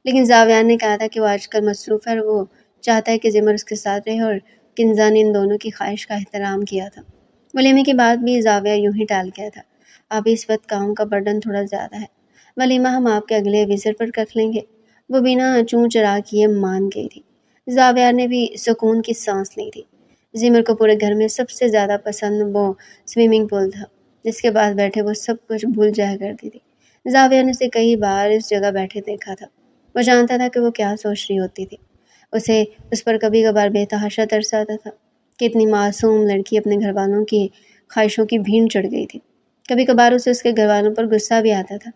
لیکن زاویار نے کہا تھا کہ وہ آج کل مصروف ہے اور وہ چاہتا ہے کہ زمر اس کے ساتھ رہے، اور کنزا نے ان دونوں کی خواہش کا احترام کیا تھا۔ ولیمے کے بعد بھی زاویہ یوں ہی ٹال گیا تھا۔ اب اس وقت کام کا برڈن تھوڑا زیادہ ہے، ولیمہ ہم آپ کے اگلے وزٹ پر رکھ لیں گے۔ وہ بنا چوں چرا کیے مان گئی تھی۔ زاویار نے بھی سکون کی سانس لی تھی۔ زمر کو پورے گھر میں سب سے زیادہ پسند وہ سوئمنگ پول تھا جس کے پاس بیٹھے وہ سب کچھ بھول جایا کرتی تھی۔ زاویہ نے اسے کئی بار اس جگہ بیٹھے دیکھا تھا۔ وہ جانتا تھا کہ وہ کیا سوچ رہی ہوتی تھی۔ اسے اس پر کبھی کبھار بے تحاشا ترس آتا تھا کہ اتنی معصوم لڑکی اپنے گھر والوں کی خواہشوں کی بھیڑ چڑھ گئی تھی۔ کبھی کبھار اسے اس کے گھر والوں پر غصہ بھی آتا تھا،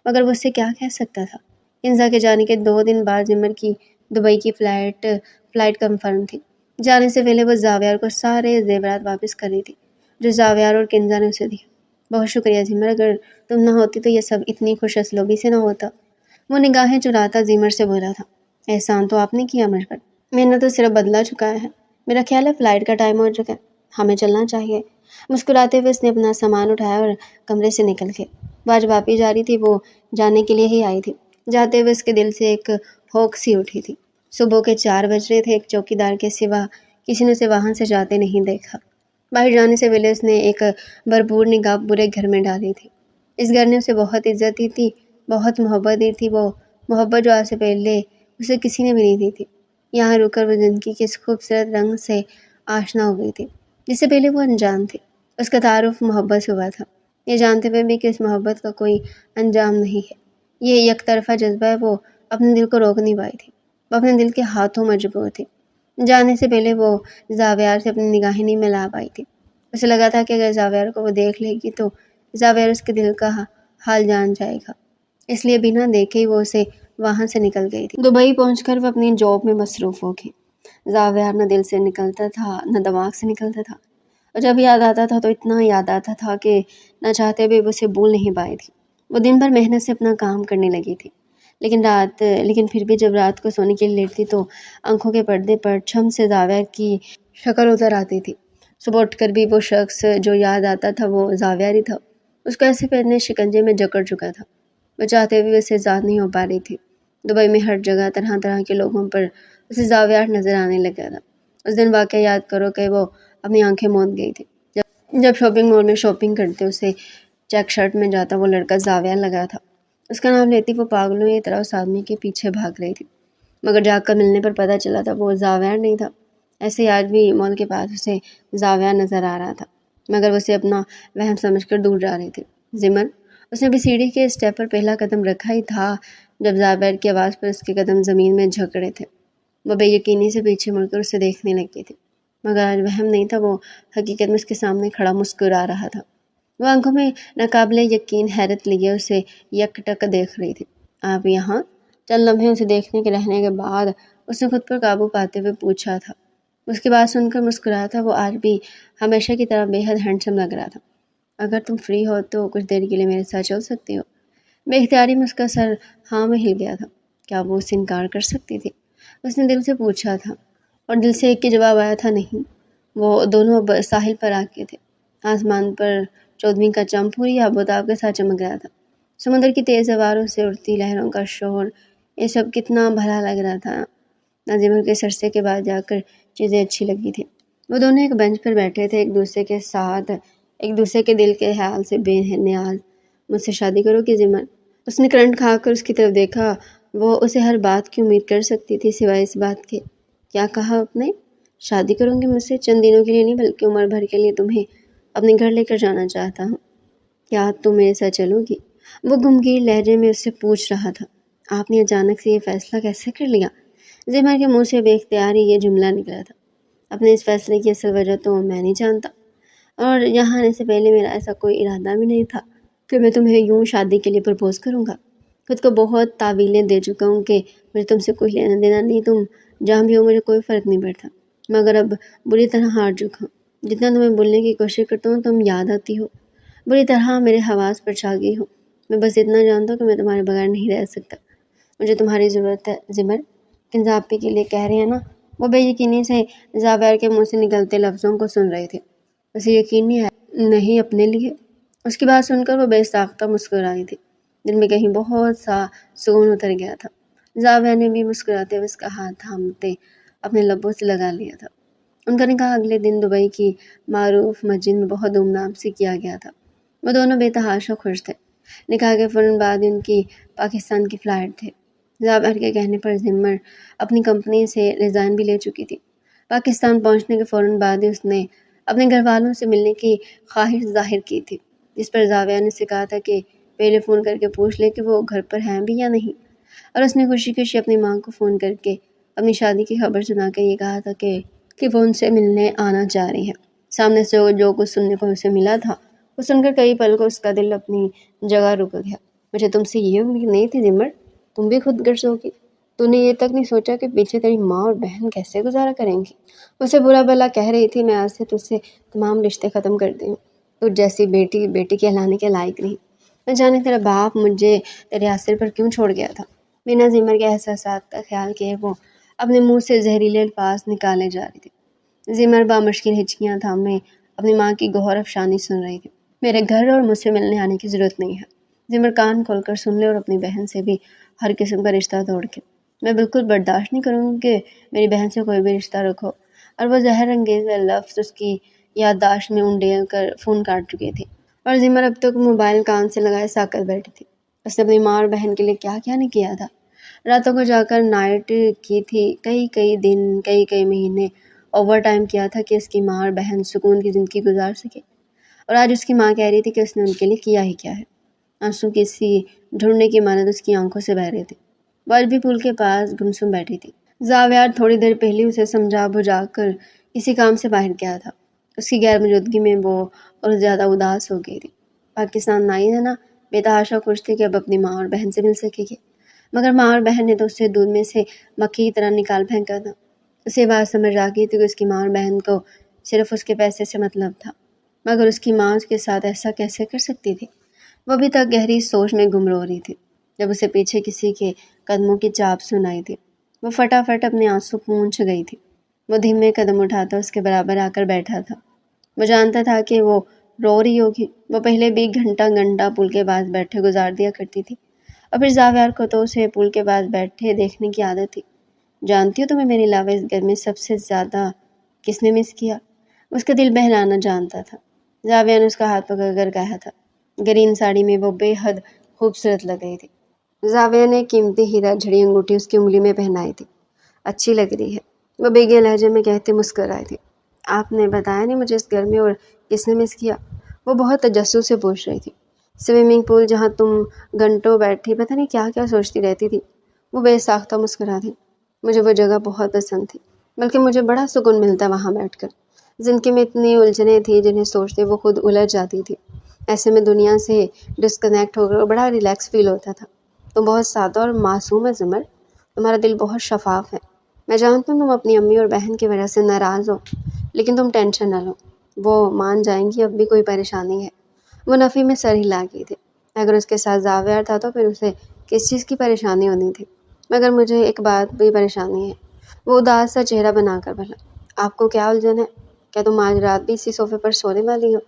مگر وہ اسے کیا کہہ سکتا تھا۔ کنزا کے جانے کے 2 دن بعد زمر کی دبئی کی فلائٹ کنفرم تھی۔ جانے سے پہلے وہ زاویار کو سارے زیورات واپس کر رہی تھی جو زاویار اور کنزا نے اسے دیا۔ بہت شکریہ زمر، اگر تم نہ ہوتی تو یہ سب اتنی خوش اسلوبی سے نہ ہوتا۔ وہ نگاہیں چراتا زمر سے بولا تھا۔ احسان تو آپ نے کیا مجھ پر، میں نے تو صرف بدلہ چکایا ہے۔ میرا خیال ہے فلائٹ کا ٹائم ہو چکا ہے، ہمیں چلنا چاہیے۔ مسکراتے ہوئے اس نے اپنا سامان اٹھایا اور کمرے سے نکل گئے۔ وہ آج واپس جا رہی تھی، وہ جانے کے لیے ہی آئی تھی۔ جاتے ہوئے اس کے دل سے ایک ہوک سی اٹھی تھی۔ صبح کے 4 بج رہے تھے، ایک چوکیدار کے سوا کسی نے اسے وہاں سے جاتے نہیں دیکھا۔ باہر جانے سے پہلے اس نے ایک بھرپور نگاہ پورے گھر میں ڈالی تھی۔ اس گھر نے اسے بہت عزت دی تھی، بہت محبت دی تھی، وہ محبت جو آج سے پہلے اسے کسی نے بھی نہیں دی تھی۔ یہاں رک کر وہ زندگی کے اس خوبصورت رنگ سے آشنا ہو گئی تھی جس سے پہلے وہ انجان تھی۔ اس کا تعارف محبت سے ہوا تھا، یہ جانتے ہوئے بھی کہ اس محبت کا کوئی انجام نہیں ہے۔ یہ یک طرفہ جذبہ ہے، وہ اپنے دل کو روک نہیں پائی تھی، وہ اپنے دل کے ہاتھوں مجبور تھی۔ جانے سے پہلے وہ زاویار سے اپنی نگاہیں نہیں ملا پائی تھی۔ اسے لگا تھا کہ اگر زاویار کو وہ دیکھ لے گی تو زاویار اس کے دل کا حال جان جائے گا، اس لیے بنا دیکھے ہی وہ اسے وہاں سے نکل گئی تھی۔ دبئی پہنچ کر وہ اپنی جاب میں مصروف ہو گئی۔ زاویار نہ دل سے نکلتا تھا نہ دماغ سے نکلتا تھا، اور جب یاد آتا تھا تو اتنا یاد آتا تھا کہ نہ چاہتے بھی وہ اسے بھول نہیں پائی تھی۔ وہ دن بھر محنت سے اپنا کام کرنے لگی تھی، لیکن پھر بھی جب رات کو سونے کے لیے لیٹتی تو آنکھوں کے پردے پر چھم سے زاویار کی شکل اتر آتی تھی۔ صبح اٹھ کر بھی وہ شخص جو یاد آتا تھا وہ زاویار ہی تھا۔ اس کو ایسے پہنے شکنجے میں جکڑ چکا تھا، وہ چاہتے ہوئے اسے ذات نہیں ہو پا رہی تھی۔ دبئی میں ہر جگہ طرح طرح کے لوگوں پر اسے زاویار نظر آنے لگا تھا۔ اس دن واقعہ یاد کرو کہ وہ اپنی آنکھیں موند گئی تھی جب شاپنگ مال میں شاپنگ کرتے اسے چیک شرٹ میں جاتا وہ لڑکا زاویار لگا تھا۔ اس کا نام لیتی وہ پاگلوں کی طرح اس آدمی کے پیچھے بھاگ رہی تھی، مگر جا کر ملنے پر پتہ چلا تھا وہ زاویار نہیں تھا۔ ایسے ہی آج بھی مال کے پاس اسے زاویار نظر آ رہا تھا، مگر وہ اسے اپنا وہم سمجھ کر دور جا رہی تھی۔ زمر، اس نے بھی سیڑھی کے اسٹیپ پر پہلا قدم رکھا ہی تھا جب زاویار کی آواز پر اس کے قدم زمین میں جھکڑے تھے۔ وہ بے یقینی سے پیچھے مڑ کر اسے دیکھنے لگی تھی، مگر آج وہم نہیں تھا، وہ حقیقت میں اس کے سامنے کھڑا مسکرا رہا تھا۔ وہ آنکھوں میں ناقابل یقین حیرت لیے اسے یک ٹک دیکھ رہی تھی۔ آپ یہاں؟ چند لمحے اسے دیکھنے کے رہنے کے بعد اس نے خود پر قابو پاتے ہوئے پوچھا تھا۔ اس کی بات سن کر مسکرایا تھا۔ وہ آج بھی ہمیشہ کی طرح بے حد ہینڈسم لگ رہا تھا۔ اگر تم فری ہو تو کچھ دیر کے لیے میرے ساتھ چل سکتی ہو؟ بے اختیاری میں اس کا سر ہاں میں ہل گیا تھا۔ کیا وہ اس سے انکار کر سکتی تھی؟ اس نے دل سے پوچھا تھا، اور دل سے ایک ہی جواب آیا تھا، نہیں۔ وہ دونوں اب ساحل پر آ کے تھے۔ آسمان پر 14ویں کا چاند پوری آب و تاب کے ساتھ چمک رہا تھا۔ سمندر کی تیز ہواروں سے اڑتی لہروں کا شور، یہ سب کتنا بھلا لگ رہا تھا۔ ناظمر کے سرسے کے بعد جا کر چیزیں اچھی لگی تھیں۔ وہ دونوں ایک بینچ پر بیٹھے تھے، ایک دوسرے کے ساتھ ایک دوسرے کے دل کے حال سے بے نیاز۔ مجھ سے شادی کرو گی زمر؟ اس نے کرنٹ کھا کر اس کی طرف دیکھا۔ وہ اسے ہر بات کی امید کر سکتی تھی سوائے اس بات کے۔ کیا کہا آپ نے؟ شادی کروں گی مجھ سے؟ چند دنوں کے لیے نہیں بلکہ عمر بھر کے لیے تمہیں اپنے گھر لے کر جانا چاہتا ہوں، کیا تم میرے ساتھ چلو گی؟ وہ گمگیر لہجے میں اس سے پوچھ رہا تھا۔ آپ نے اچانک سے یہ فیصلہ کیسے کر لیا؟ زمر کے منہ سے بے اختیار ہی یہ جملہ نکلا تھا۔ اپنے اس فیصلے کی اصل وجہ تو میں نہیں جانتا، اور یہاں آنے سے پہلے میرا ایسا کوئی ارادہ بھی نہیں تھا کہ میں تمہیں یوں شادی کے لیے پرپوز کروں گا۔ خود کو بہت تعویلیں دے چکا ہوں کہ مجھے تم سے کوئی لینا دینا نہیں، تم جہاں بھی ہو مجھے کوئی فرق نہیں پڑتا، مگر اب بری طرح ہار چکا ہوں۔ جتنا تمہیں بولنے کی کوشش کرتا ہوں تم یاد آتی ہو، بری طرح میرے حواس پر چھا گئی ہو۔ میں بس اتنا جانتا ہوں کہ میں تمہارے بغیر نہیں رہ سکتا، مجھے تمہاری ضرورت ہے زمر۔ کن آپ کے لیے کہہ رہے ہیں نا؟ وہ بے یقینی سے زاویار کے منہ سے نکلتے لفظوں کو سن رہے تھے۔ اسے یقین نہیں اپنے لیے؟ اس کی بات سن کر وہ بے ساختہ مسکرائی تھی۔ دل میں کہیں بہت سا سکون اتر گیا تھا۔ زاویہ نے بھی مسکراتے ہوئے اس کا ہاتھ تھامتے اپنے لبوں سے لگا لیا تھا۔ ان کا نکاح اگلے دن دبئی کی معروف مسجد میں بہت دھوم دھام سے کیا گیا تھا۔ وہ دونوں بے تحاشا خوش تھے۔ نکاح کے فوراً بعد ان کی پاکستان کی فلائٹ تھے۔ زاویہ کے کہنے پر زمر اپنی کمپنی سے ریزائن بھی لے چکی تھی۔ پاکستان پہنچنے کے فوراً بعد ہی اس نے اپنے گھر والوں سے ملنے کی خواہش ظاہر کی تھی، جس پر زاویہ نے اسے کہا تھا کہ پہلے فون کر کے پوچھ لے کہ وہ گھر پر ہیں بھی یا نہیں، اور اس نے خوشی خوشی اپنی ماں کو فون کر کے اپنی شادی کی خبر سنا کر یہ کہا تھا کہ وہ ان سے ملنے آنا چاہ رہی ہے۔ سامنے سے جو کچھ سننے کو اسے ملا تھا وہ سن کر کئی پل کو اس کا دل اپنی جگہ رک گیا۔ مجھے تم سے یہ امید نہیں تھی زمر، تم بھی خود غرض ہوگی۔ تو نے یہ تک نہیں سوچا کہ پیچھے تیری ماں اور بہن کیسے گزارا کریں گی؟ اسے برا بھلا کہہ رہی تھی، میں آج سے تجھ سے تمام رشتے ختم کر دی ہوں، تجھ جیسی بیٹی کہلانے کے لائق نہیں۔ نہ جانے تیرا باپ مجھے تیرے آسر پر کیوں چھوڑ گیا تھا۔ بنا زمر کے احساسات کا خیال کیے وہ اپنے منہ سے زہریلے الفاظ نکالے جا رہی تھی۔ زمر بامشکل ہچکیاں تھامے اپنی ماں کی گوہر افشانی سن رہی تھی۔ میرے گھر اور مجھ سے ملنے آنے کی ضرورت نہیں ہے۔ زمر کان کھول کر سن لے اور اپنی بہن سے بھی ہر قسم کا رشتہ توڑ کے۔ میں بالکل برداشت نہیں کروں گی کہ میری بہن سے کوئی بھی رشتہ رکھو۔ اور وہ زہر انگیز لفظ اس کی یادداشت میں انڈیل کر فون کاٹ چکے تھے، اور زمر اب تک موبائل کان سے لگائے ساکت بیٹھی تھی۔ اس نے اپنی ماں اور بہن کے لیے کیا کیا نہیں کیا تھا۔ راتوں کو جا کر نائٹ کی تھی، کئی دن کئی مہینے اوور ٹائم کیا تھا کہ اس کی ماں اور بہن سکون کی زندگی گزار سکے، اور آج اس کی ماں کہہ رہی تھی کہ اس نے ان کے لیے کیا ہی کیا ہے۔ آنسو کسی ڈھونڈنے کی مانند اس کی آنکھوں سے بہہ رہے تھے۔ وہ آج بھی پل کے پاس گمسم بیٹھی تھی۔ زاویہ تھوڑی دیر پہلے اسے سمجھا بجھا کر کسی کام سے باہر گیا تھا۔ اس کی غیر موجودگی میں وہ اور زیادہ اداس ہو گئی تھی۔ پاکستان نائی ہے نا، بے تحاشا خوش تھی کہ اب اپنی ماں اور بہن سے مل سکے گی، مگر ماں اور بہن نے تو اسے دودھ میں سے مکھی کی طرح نکال پھینکا تھا۔ اسے بات سمجھ آ گئی تھی کہ اس کی ماں اور بہن کو صرف اس کے پیسے سے مطلب تھا، مگر اس کی ماں اس کے ساتھ ایسا کیسے کر سکتی تھی؟ وہ ابھی تک گہری سوچ میں گم رو رہی تھی جب اسے پیچھے کسی کے قدموں کی چاپ سنائی تھی۔ وہ فٹافٹ اپنے آنسو پونچھ گئی تھی۔ وہ دھیمے قدم اٹھاتا اس کے برابر آ کر بیٹھا تھا۔ وہ جانتا تھا کہ وہ رو رہی ہوگی۔ وہ پہلے بھی گھنٹہ پل کے پاس بیٹھے گزار دیا کرتی تھی، اور پھر زاویار کو تو اسے پل کے پاس بیٹھے دیکھنے کی عادت تھی۔ جانتی ہو تمہیں میرے علاوہ اس گھر میں سب سے زیادہ کس نے مس کیا؟ اس کا دل بہلانا جانتا تھا۔ زاویہ نے اس کا ہاتھ پکڑ کر کہا تھا۔ گرین ساڑی میں وہ بے حد خوبصورت لگ رہی تھی۔ زاویہ نے قیمتی ہیرا جھڑی انگوٹھی اس کی انگلی میں پہنائی تھی۔ اچھی لگ رہی ہے، وہ بیگے لہجے میں کہتے مسکرائی تھی۔ آپ نے بتایا نہیں مجھے اس گھر میں اور کس نے مس کیا؟ وہ بہت تجسس سے پوچھ رہی تھی۔ سوئمنگ پول جہاں تم گھنٹوں بیٹھی پتہ نہیں کیا کیا سوچتی رہتی تھی۔ وہ بے ساختہ مسکرا تھی۔ مجھے وہ جگہ بہت پسند تھی، بلکہ مجھے بڑا سکون ملتا وہاں بیٹھ کر۔ زندگی میں اتنی الجھنیں تھیں جنہیں سوچتے وہ خود الجھ جاتی تھی۔ ایسے میں دنیا سے ڈسکنیکٹ ہو کر بڑا ریلیکس فیل ہوتا تھا۔ تم بہت سادہ اور معصوم ہے زمر، تمہارا دل بہت شفاف ہے۔ میں جانتا ہوں تم اپنی امی اور بہن کی وجہ سے ناراض ہو، لیکن تم ٹینشن نہ لو، وہ مان جائیں گی، اب بھی کوئی پریشانی ہے۔ وہ نفی میں سر ہلا گئی تھی۔ اگر اس کے ساتھ زاویہ تھا تو پھر اسے کس چیز کی پریشانی ہونی تھی؟ مگر مجھے ایک بات بھی پریشانی ہے۔ وہ اداس سا چہرہ بنا کر بولا۔ آپ کو کیا الجھن ہے؟ کیا تم آج رات بھی اسی صوفے پر سونے والی ہو؟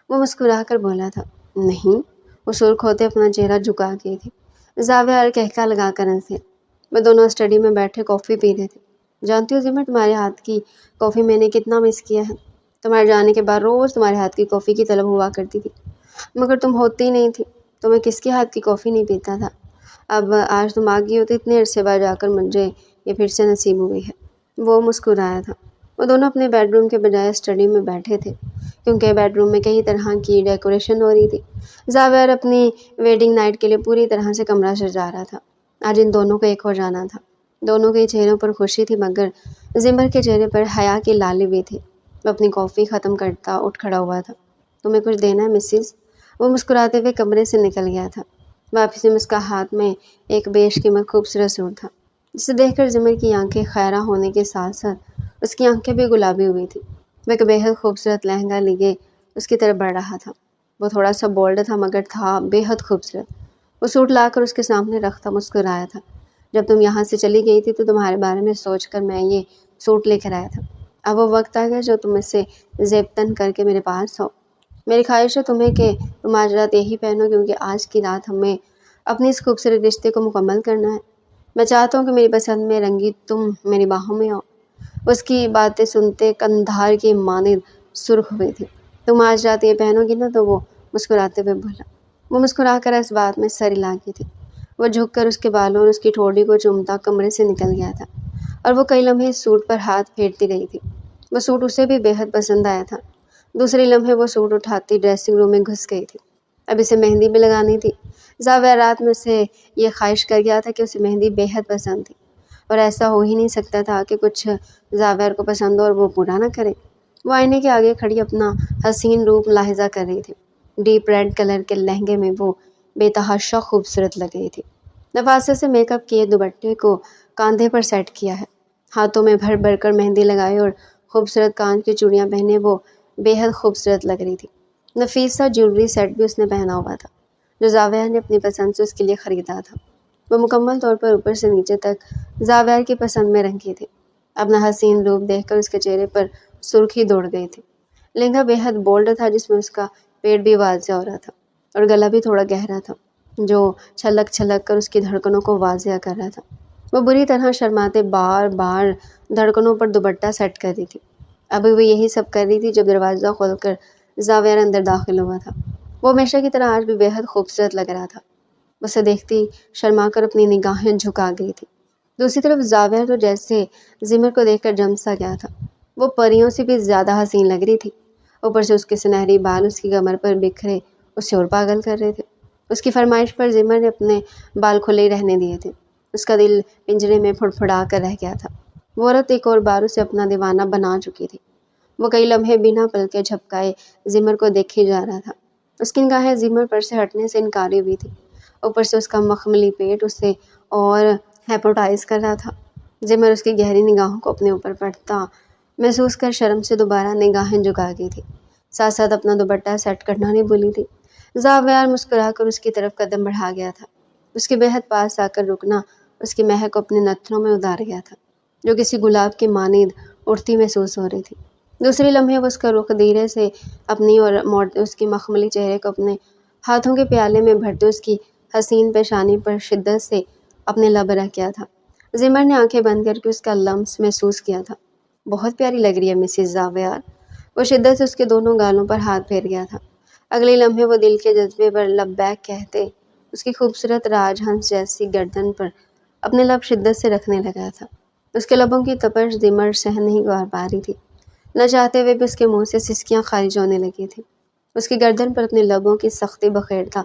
وہ مسکرا کر بولا تھا۔ نہیں، وہ سرخ ہوتے اپنا چہرہ جھکا گئی تھی۔ زاویہ کہکا لگا کر ہنسے۔ وہ دونوں اسٹڈی میں بیٹھے کافی پی رہے تھے۔ جانتی ہو زمر، تمہارے ہاتھ کی کافی میں نے کتنا مس کیا ہے۔ تمہارے جانے کے بعد روز تمہارے ہاتھ کی کافی کی طلب ہوا کرتی تھی، مگر تم ہوتی نہیں تھی، تو میں کس کے ہاتھ کی کافی نہیں پیتا تھا۔ اب آج تم آ گئی ہو تو اتنے عرصے بعد جا کر مجھے یہ پھر سے نصیب ہوئی ہے۔ وہ مسکرایا تھا۔ وہ دونوں اپنے بیڈ روم کے بجائے اسٹڈی میں بیٹھے تھے، کیونکہ بیڈ روم میں کئی طرح کی ڈیکوریشن ہو رہی تھی۔ زاویہ اپنی ویڈنگ نائٹ کے لیے پوری طرح سے کمرہ سجا رہا تھا۔ آج ان دونوں کو ایک ہو جانا تھا۔ دونوں کے چہروں پر خوشی تھی، مگر زمر کے چہرے پر حیا کی لالی بھی تھی۔ وہ اپنی کافی ختم کرتا اٹھ کھڑا ہوا تھا۔ تمہیں کچھ دینا ہے مسز؟ وہ مسکراتے ہوئے کمرے سے نکل گیا تھا۔ واپسی میں اس کا ہاتھ میں ایک بیش قیمت خوبصورت سوٹ تھا، جسے دیکھ کر زمر کی آنکھیں خیرہ ہونے کے ساتھ ساتھ اس کی آنکھیں بھی گلابی ہوئی تھی۔ وہ ایک بےحد خوبصورت لہنگا لیے اس کی طرف بڑھ رہا تھا۔ وہ تھوڑا سا بولڈ تھا، مگر تھا بے حد خوبصورت۔ وہ سوٹ لا کر اس کے سامنے رکھتا مسکرایا تھا۔ جب تم یہاں سے چلی گئی تھی تو تمہارے بارے میں سوچ کر میں یہ سوٹ لے کر آیا تھا۔ اب وہ وقت آ گیا جو تم اسے زیبتن کر کے میرے پاس ہو۔ میری خواہش ہے تمہیں کہ تم آج رات یہی پہنو، کیونکہ آج کی رات ہمیں اپنی اس خوبصورت رشتے کو مکمل کرنا ہے۔ میں چاہتا ہوں کہ میری پسند میں رنگی تم میری باہوں میں ہو۔ اس کی باتیں سنتے قندھار کی مانند سرخ ہوئی تھی۔ تم آج رات یہ پہنو گی نا؟ تو وہ مسکراتے ہوئے بولا۔ وہ مسکرا کر اس بات میں سر ہلا کی تھی۔ وہ جھک کر اس کے بالوں اور اس کی ٹھوڑی کو چومتا کمرے سے نکل گیا تھا، اور وہ کئی لمحے اس سوٹ پر ہاتھ پھیرتی رہی تھی۔ وہ سوٹ اسے بھی بے حد پسند آیا تھا۔ دوسرے لمحے وہ سوٹ اٹھاتی ڈریسنگ روم میں گھس گئی تھی۔ اب اسے مہندی بھی لگانی تھی۔ زاویہ رات میں اسے یہ خواہش کر گیا تھا کہ اسے مہندی بے حد پسند تھی، اور ایسا ہو ہی نہیں سکتا تھا کہ کچھ زاویہ کو پسند ہو اور وہ پورا نہ کرے۔ وہ آئینے کے آگے کھڑی اپنا حسین روپ ملاحظہ کر رہی تھی۔ ڈیپ ریڈ کلر کے لہنگے میں وہ بے تحاشا خوبصورت لگ رہی تھی۔ نفاست سے میک اپ کیے دوپٹے کو کاندھے پر سیٹ کیا ہے، ہاتھوں میں بھر بھر کر مہندی لگائے اور خوبصورت کانچ کی چوڑیاں پہنے وہ بے حد خوبصورت لگ رہی تھی۔ نفیس سا جیولری سیٹ بھی اس نے پہنا ہوا تھا، جو زاویہ نے اپنی پسند سے اس کے لیے خریدا تھا۔ وہ مکمل طور پر اوپر سے نیچے تک زاویہ کی پسند میں رنگی تھی۔ اپنا حسین روپ دیکھ کر اس کے چہرے پر سرخی دوڑ گئی تھی۔ لہنگا بے حد بولڈ تھا، جس میں اس کا پیٹ بھی واضح ہو رہا تھا، اور گلا بھی تھوڑا گہرا تھا، جو چھلک چھلک کر اس کی دھڑکنوں کو واضح کر رہا تھا۔ وہ بری طرح شرماتے بار بار دھڑکنوں پر دوپٹہ سیٹ کر رہی تھی۔ ابھی وہ یہی سب کر رہی تھی جب دروازہ کھول کر زاویہ اندر داخل ہوا تھا۔ وہ ہمیشہ کی طرح آج بھی بے حد خوبصورت لگ رہا تھا۔ اسے دیکھتی شرما کر اپنی نگاہیں جھکا گئی تھی۔ دوسری طرف زاویہ تو جیسے زمر کو دیکھ کر جم سا گیا تھا۔ وہ پریوں سے بھی زیادہ حسین لگ رہی تھی۔ اوپر سے اس کے سنہری بال اس کی کمر پر بکھرے اسے اور پاگل کر رہے تھے۔ اس کی فرمائش پر زمر نے اپنے بال کھلے ہی رہنے دیے تھے۔ اس کا دل پنجرے میں پھڑپھڑا کر رہ گیا تھا۔ وہ عورت ایک اور بار اسے اپنا دیوانہ بنا چکی تھی۔ وہ کئی لمحے بنا پلکے جھپکائے زمر کو دیکھے جا رہا تھا۔ اس کی نگاہیں زمر پر سے ہٹنے سے انکاری ہوئی تھی۔ اوپر سے اس کا مخملی پیٹ اسے اور ہیپنوٹائز کر رہا تھا۔ زمر اس کی گہری نگاہوں کو اپنے اوپر پڑتا محسوس کر شرم سے دوبارہ نگاہیں جھکا گئی تھی، ساتھ ساتھ اپنا دوپٹہ سیٹ کرنا نہیں بھولی تھی۔ زاویہ مسکرا کر اس کی طرف قدم بڑھا گیا تھا۔ اس کے بے حد پاس آ کر رکنا اس کی مہک کو اپنے نتنوں میں اتار گیا تھا، جو کسی گلاب کی مانند اڑتی محسوس ہو رہی تھی۔ دوسری لمحے وہ اس کا رخ دھیرے سے اپنی اور موڑتے اس کی مخملی چہرے کو اپنے ہاتھوں کے پیالے میں بھرتے اس کی حسین پیشانی پر شدت سے اپنے لب رکھ کیا تھا۔ زمر نے آنکھیں بند کر کے اس کا لمس محسوس کیا تھا۔ بہت پیاری لگ رہی ہے مسز زاویہ۔ وہ شدت سے اس کے دونوں گالوں پر ہاتھ پھیر گیا تھا۔ اگلے لمحے وہ دل کے جذبے پر لبیک کہتے اس کی خوبصورت راج ہنس جیسی گردن پر اپنے لب شدت سے رکھنے لگا تھا۔ اس کے لبوں کی تپش زمر سہن نہیں کر پا رہی تھی۔ نہ چاہتے ہوئے بھی اس کے منہ سے سسکیاں خارج ہونے لگی تھی۔ اس کی گردن پر اپنے لبوں کی سختی بخیرتا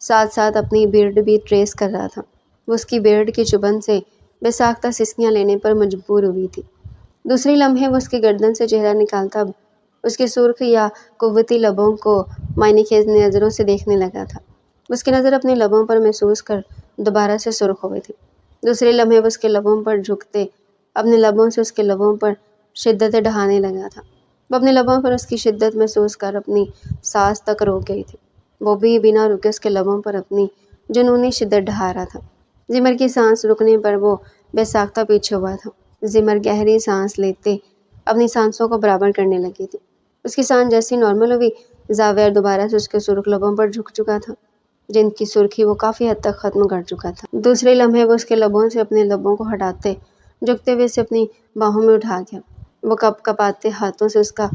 ساتھ ساتھ اپنی بیئرڈ بھی ٹریس کر رہا تھا۔ وہ اس کی بیئرڈ کی چبھن سے بے ساختہ سسکیاں لینے پر مجبور ہوئی تھی۔ دوسری لمحے وہ اس کی گردن سے چہرہ نکالتا اس کے سرخ یا قوتی لبوں کو معنی خیز نظروں سے دیکھنے لگا تھا۔ اس کی نظر اپنے لبوں پر محسوس کر دوبارہ سے سرخ ہو گئی تھی۔ دوسرے لمحے وہ اس کے لبوں پر جھکتے اپنے لبوں سے اس کے لبوں پر شدت ڈھانے لگا تھا۔ وہ اپنے لبوں پر اس کی شدت محسوس کر اپنی سانس تک روک گئی تھی۔ وہ بھی بنا رکے اس کے لبوں پر اپنی جنونی شدت ڈھا رہا تھا۔ زمر کی سانس رکنے پر وہ بے ساختہ پیچھے ہوا تھا۔ زمر گہری سانس لیتے اپنی سانسوں کو برابر کرنے لگی تھی۔ اس کی سانس جیسی نارمل ہوئی، زاویہ دوبارہ سے اس کے سرخ لبوں پر جھک چکا تھا، جن کی سرخی وہ کافی حد تک ختم کر چکا تھا۔ دوسرے لمحے وہ اس کے لبوں سے اپنے لبوں کو ہٹاتے جھکتے ہوئے اسے اپنی باہوں میں اٹھا گیا۔ وہ کپ کپاتے ہاتھوں سے اس کا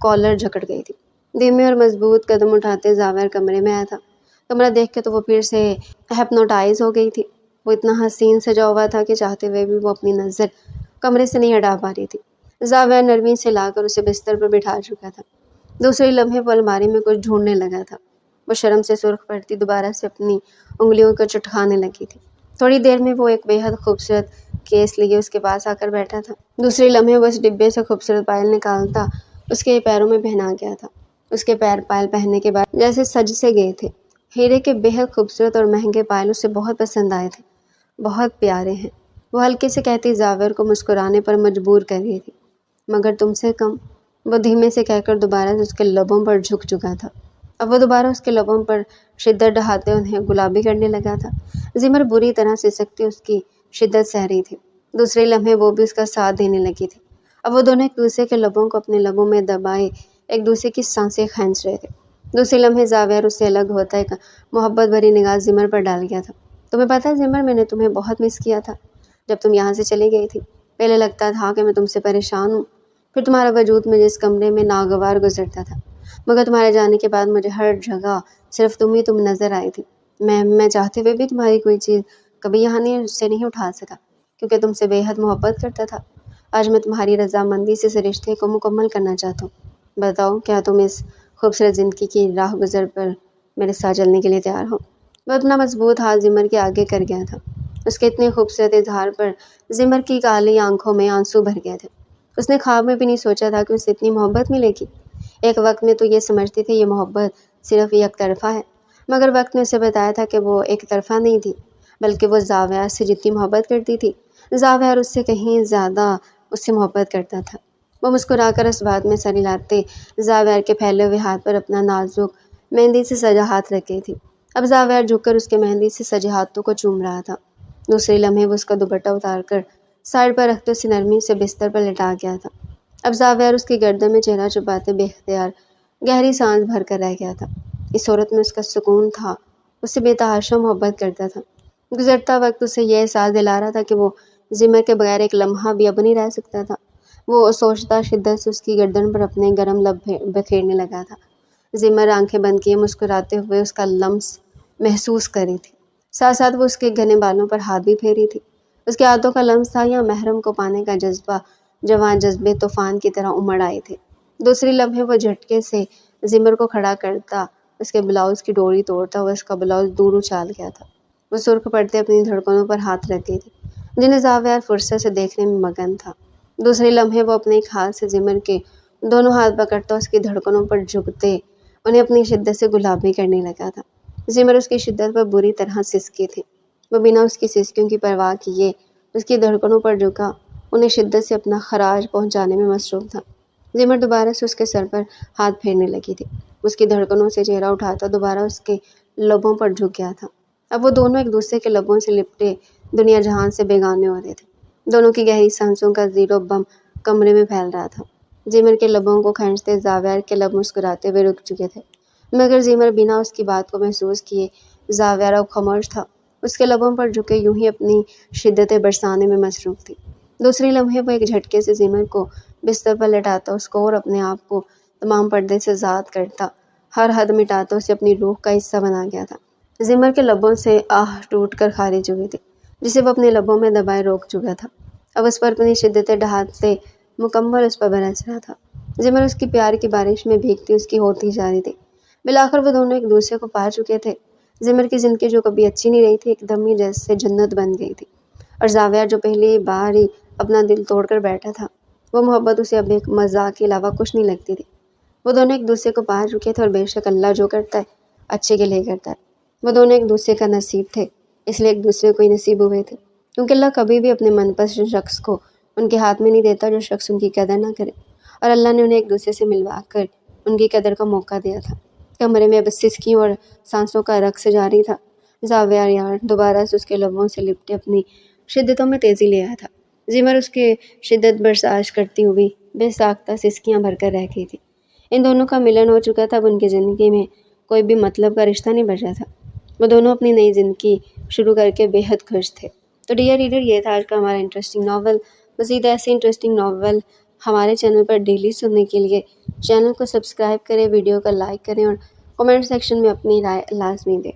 کالر جکڑ گئی تھی۔ دھیمے اور مضبوط قدم اٹھاتے زاویہ کمرے میں آیا تھا۔ کمرہ دیکھ کے تو وہ پھر سے ہیپنوٹائز ہو گئی تھی۔ وہ اتنا حسین سجا ہوا تھا کہ چاہتے ہوئے بھی وہ اپنی نظر کمرے سے نہیں ہٹا پا رہی تھی۔ زاویہ نرمی سے لا کر اسے بستر پر بٹھا چکا تھا۔ دوسرے لمحے وہ الماری میں کچھ ڈھونڈنے لگا تھا۔ وہ شرم سے سرخ پڑتی دوبارہ سے اپنی انگلیوں کو چٹکانے لگی تھی۔ تھوڑی دیر میں وہ ایک بے حد خوبصورت کیس لیے اس کے پاس آ کر بیٹھا تھا۔ دوسرے لمحے وہ اس ڈبے سے خوبصورت پائل نکالتا اس کے پیروں میں پہنا گیا تھا۔ اس کے پیر پائل پہننے کے بعد جیسے سج سے گئے تھے۔ ہیرے کے بے حد خوبصورت اور مہنگے پائل اسے بہت پسند آئے تھے۔ بہت پیارے ہیں، وہ ہلکے سے کہتی زاویہ کو مسکرانے پر مجبور کر رہی تھی۔ مگر تم سے کم، وہ دھیمے سے کہہ کر دوبارہ اس کے لبوں پر جھک چکا تھا۔ اب وہ دوبارہ اس کے لبوں پر شدت ڈھاتے انہیں گلابی کرنے لگا تھا۔ زمر بری طرح سے سکتی اس کی شدت سہ رہی تھی۔ دوسرے لمحے وہ بھی اس کا ساتھ دینے لگی تھی۔ اب وہ دونوں ایک دوسرے کے لبوں کو اپنے لبوں میں دبائے ایک دوسرے کی سانسیں کھینچ رہے تھے۔ دوسرے لمحے زاویہ اس سے الگ ہوتا ایک محبت بھری نگاہ زمر پر ڈال گیا تھا۔ تمہیں پتہ ہے زمر، میں نے تمہیں بہت مس کیا تھا جب تم یہاں سے چلی گئی تھی۔ پہلے لگتا تھا کہ میں تم سے پریشان ہوں، پھر تمہارا وجود مجھے اس کمرے میں ناگوار گزرتا تھا، مگر تمہارے جانے کے بعد مجھے ہر جگہ صرف تم ہی تم نظر آئی تھی۔ میں چاہتے ہوئے بھی تمہاری کوئی چیز کبھی یہاں سے نہیں اٹھا سکا، کیونکہ تم سے بے حد محبت کرتا تھا۔ آج میں تمہاری رضامندی سے اس رشتے کو مکمل کرنا چاہتا ہوں۔ بتاؤ، کیا تم اس خوبصورت زندگی کی راہ گزر پر میرے ساتھ چلنے کے لیے تیار ہو؟ وہ اپنا مضبوط ہاتھ زمر کے آگے کر گیا تھا۔ اس کے اتنے خوبصورت اظہار پر زمر کی کالی آنکھوں میں آنسو بھر گئے تھے۔ اس نے خواب میں بھی نہیں سوچا تھا کہ اسے اتنی محبت ملے گی۔ ایک وقت میں تو یہ سمجھتی تھی یہ محبت صرف یک طرفہ ہے، مگر وقت نے اسے بتایا تھا کہ وہ ایک طرفہ نہیں تھی، بلکہ وہ زاویہ سے جتنی محبت کرتی تھی، زاویہ اس سے کہیں زیادہ اس سے محبت کرتا تھا۔ وہ مسکرا کر اس بات میں سر ہلاتے زاویہ کے پھیلے ہوئے ہاتھ پر اپنا نازک مہندی سے سجا ہاتھ رکھ گئی تھی۔ اب زاویہ جھک کر اس کے مہندی سے سجے ہاتھوں کو چوم رہا تھا۔ دوسرے لمحے وہ اس کا دوپٹہ اتار کر سائڈ پر رکھتے اسے نرمی سے بستر پر لٹا گیا تھا۔ اب زاویہ اس کی گردن میں چہرہ چھپاتے بے اختیار گہری سانس بھر کر رہ گیا تھا۔ اس صورت میں اس کا سکون تھا، اس سے بے تحاشا محبت کرتا تھا۔ گزرتا وقت اسے یہ احساس دلا رہا تھا کہ وہ زمر کے بغیر ایک لمحہ بھی اب نہیں رہ سکتا تھا۔ وہ سوچتا شدت سے اس کی گردن پر اپنے گرم لب بکھیرنے لگا تھا۔ زمر آنکھیں بند کیے مسکراتے ہوئے اس کا لمس محسوس کر رہی تھی، ساتھ ساتھ وہ اس کے گھنے بالوں پر ہاتھ بھی پھیری تھی۔ اس کے ہاتھوں کا لمس تھا یا محرم کو پانے کا جذبہ، جوان جذبے طوفان کی طرح امڑ آئے تھے۔ دوسری لمحے وہ جھٹکے سے زمر کو کھڑا کرتا اس کے بلاؤز کی ڈوری توڑتا ہوا اس کا بلاؤز دور اچھال گیا تھا۔ وہ سرخ پڑتے اپنی دھڑکنوں پر ہاتھ رکھ گئی تھی، جنہیں زاویہ فرصت سے دیکھنے میں مگن تھا۔ دوسرے لمحے وہ اپنے ایک ہاتھ سے زمر کے دونوں ہاتھ پکڑتا اس کی دھڑکنوں پر جھکتے انہیں اپنی شدت سے گلابی کرنے لگا تھا۔ زمر اس کی شدت پر بری طرح سسکی تھی۔ وہ بنا اس کی سسکیوں کی پرواہ کیے اس کی دھڑکنوں پر جھکا انہیں شدت سے اپنا خراج پہنچانے میں مصروف تھا۔ زمر دوبارہ سے اس کے سر پر ہاتھ پھیرنے لگی تھی۔ اس کی دھڑکنوں سے چہرہ اٹھاتا دوبارہ اس کے لبوں پر جھک گیا تھا۔ اب وہ دونوں ایک دوسرے کے لبوں سے لپٹے دنیا جہان سے بیگانے ہو رہے تھے۔ دونوں کی گہری سانسوں کا زیرو بم کمرے میں پھیل رہا تھا۔ زمر کے لبوں کو کھینچتے زاویہ کے لب مسکراتے ہوئے رک چکے تھے، مگر زمر بنا اس کی بات کو محسوس کیے زاویہ خاموش تھا، اس کے لبوں پر جھکے یوں ہی اپنی شدتیں برسانے میں مصروف تھی۔ دوسری لمحے وہ ایک جھٹکے سے زمر کو بستر پر لٹاتا اس کو اور اپنے آپ کو تمام پردے سے آزاد کرتا ہر حد مٹاتا اسے اپنی روح کا حصہ بنا گیا تھا۔ زمر کے لبوں سے آہ ٹوٹ کر خارج ہوئی تھی، جسے وہ اپنے لبوں میں دبائے روک چکا تھا۔ اب اس پر اپنی شدتیں ڈھانپتے مکمل اس پر برس رہا تھا۔ زمر اس کی پیار کی بارش میں بھیگتی اس کی ہوتی جا رہی تھی۔ بالآخر وہ دونوں ایک دوسرے کو پا چکے تھے۔ زمر کی زندگی جو کبھی اچھی نہیں رہی تھی ایک دم ہی جیسے جنت بن گئی تھی، اور زاویہ جو پہلی بار ہی اپنا دل توڑ کر بیٹھا تھا، وہ محبت اسے اب ایک مذاق کے علاوہ کچھ نہیں لگتی تھی۔ وہ دونوں ایک دوسرے کو پا چکے تھے، اور بے شک اللہ جو کرتا ہے اچھے کے لیے کرتا ہے۔ وہ دونوں ایک دوسرے کا نصیب تھے، اس لیے ایک دوسرے کو ہی نصیب ہوئے تھے، کیونکہ اللہ کبھی بھی اپنے من پسند شخص کو ان کے ہاتھ میں نہیں دیتا جو شخص ان کی قدر نہ کرے، اور اللہ نے انہیں ایک دوسرے سے ملوا کر ان کی قدر کا موقع دیا تھا۔ کمرے میں اب سسکیوں اور سانسوں کا رقص جاری تھا۔ زاویہ یار دوبارہ سے اس کے لبوں سے لپٹے اپنی شدتوں میں تیزی لے آیا تھا۔ زمر اس کے شدت برداشت کرتی ہوئی بے ساختہ سسکیاں بھر کر رہ گئی تھی۔ ان دونوں کا ملن ہو چکا تھا، اب ان کی زندگی میں کوئی بھی مطلب کا رشتہ نہیں بچا تھا۔ وہ دونوں اپنی نئی زندگی شروع کر کے بے حد خوش تھے۔ تو ڈیئر ریڈر، یہ تھا آج کا ہمارا انٹرسٹنگ ناول۔ مزید ایسے انٹرسٹنگ ناول ہمارے چینل پر ڈیلی سننے کے لیے چینل کو سبسکرائب کریں، ویڈیو کو لائک کریں اور کمنٹ سیکشن میں اپنی رائے لازمی دیں۔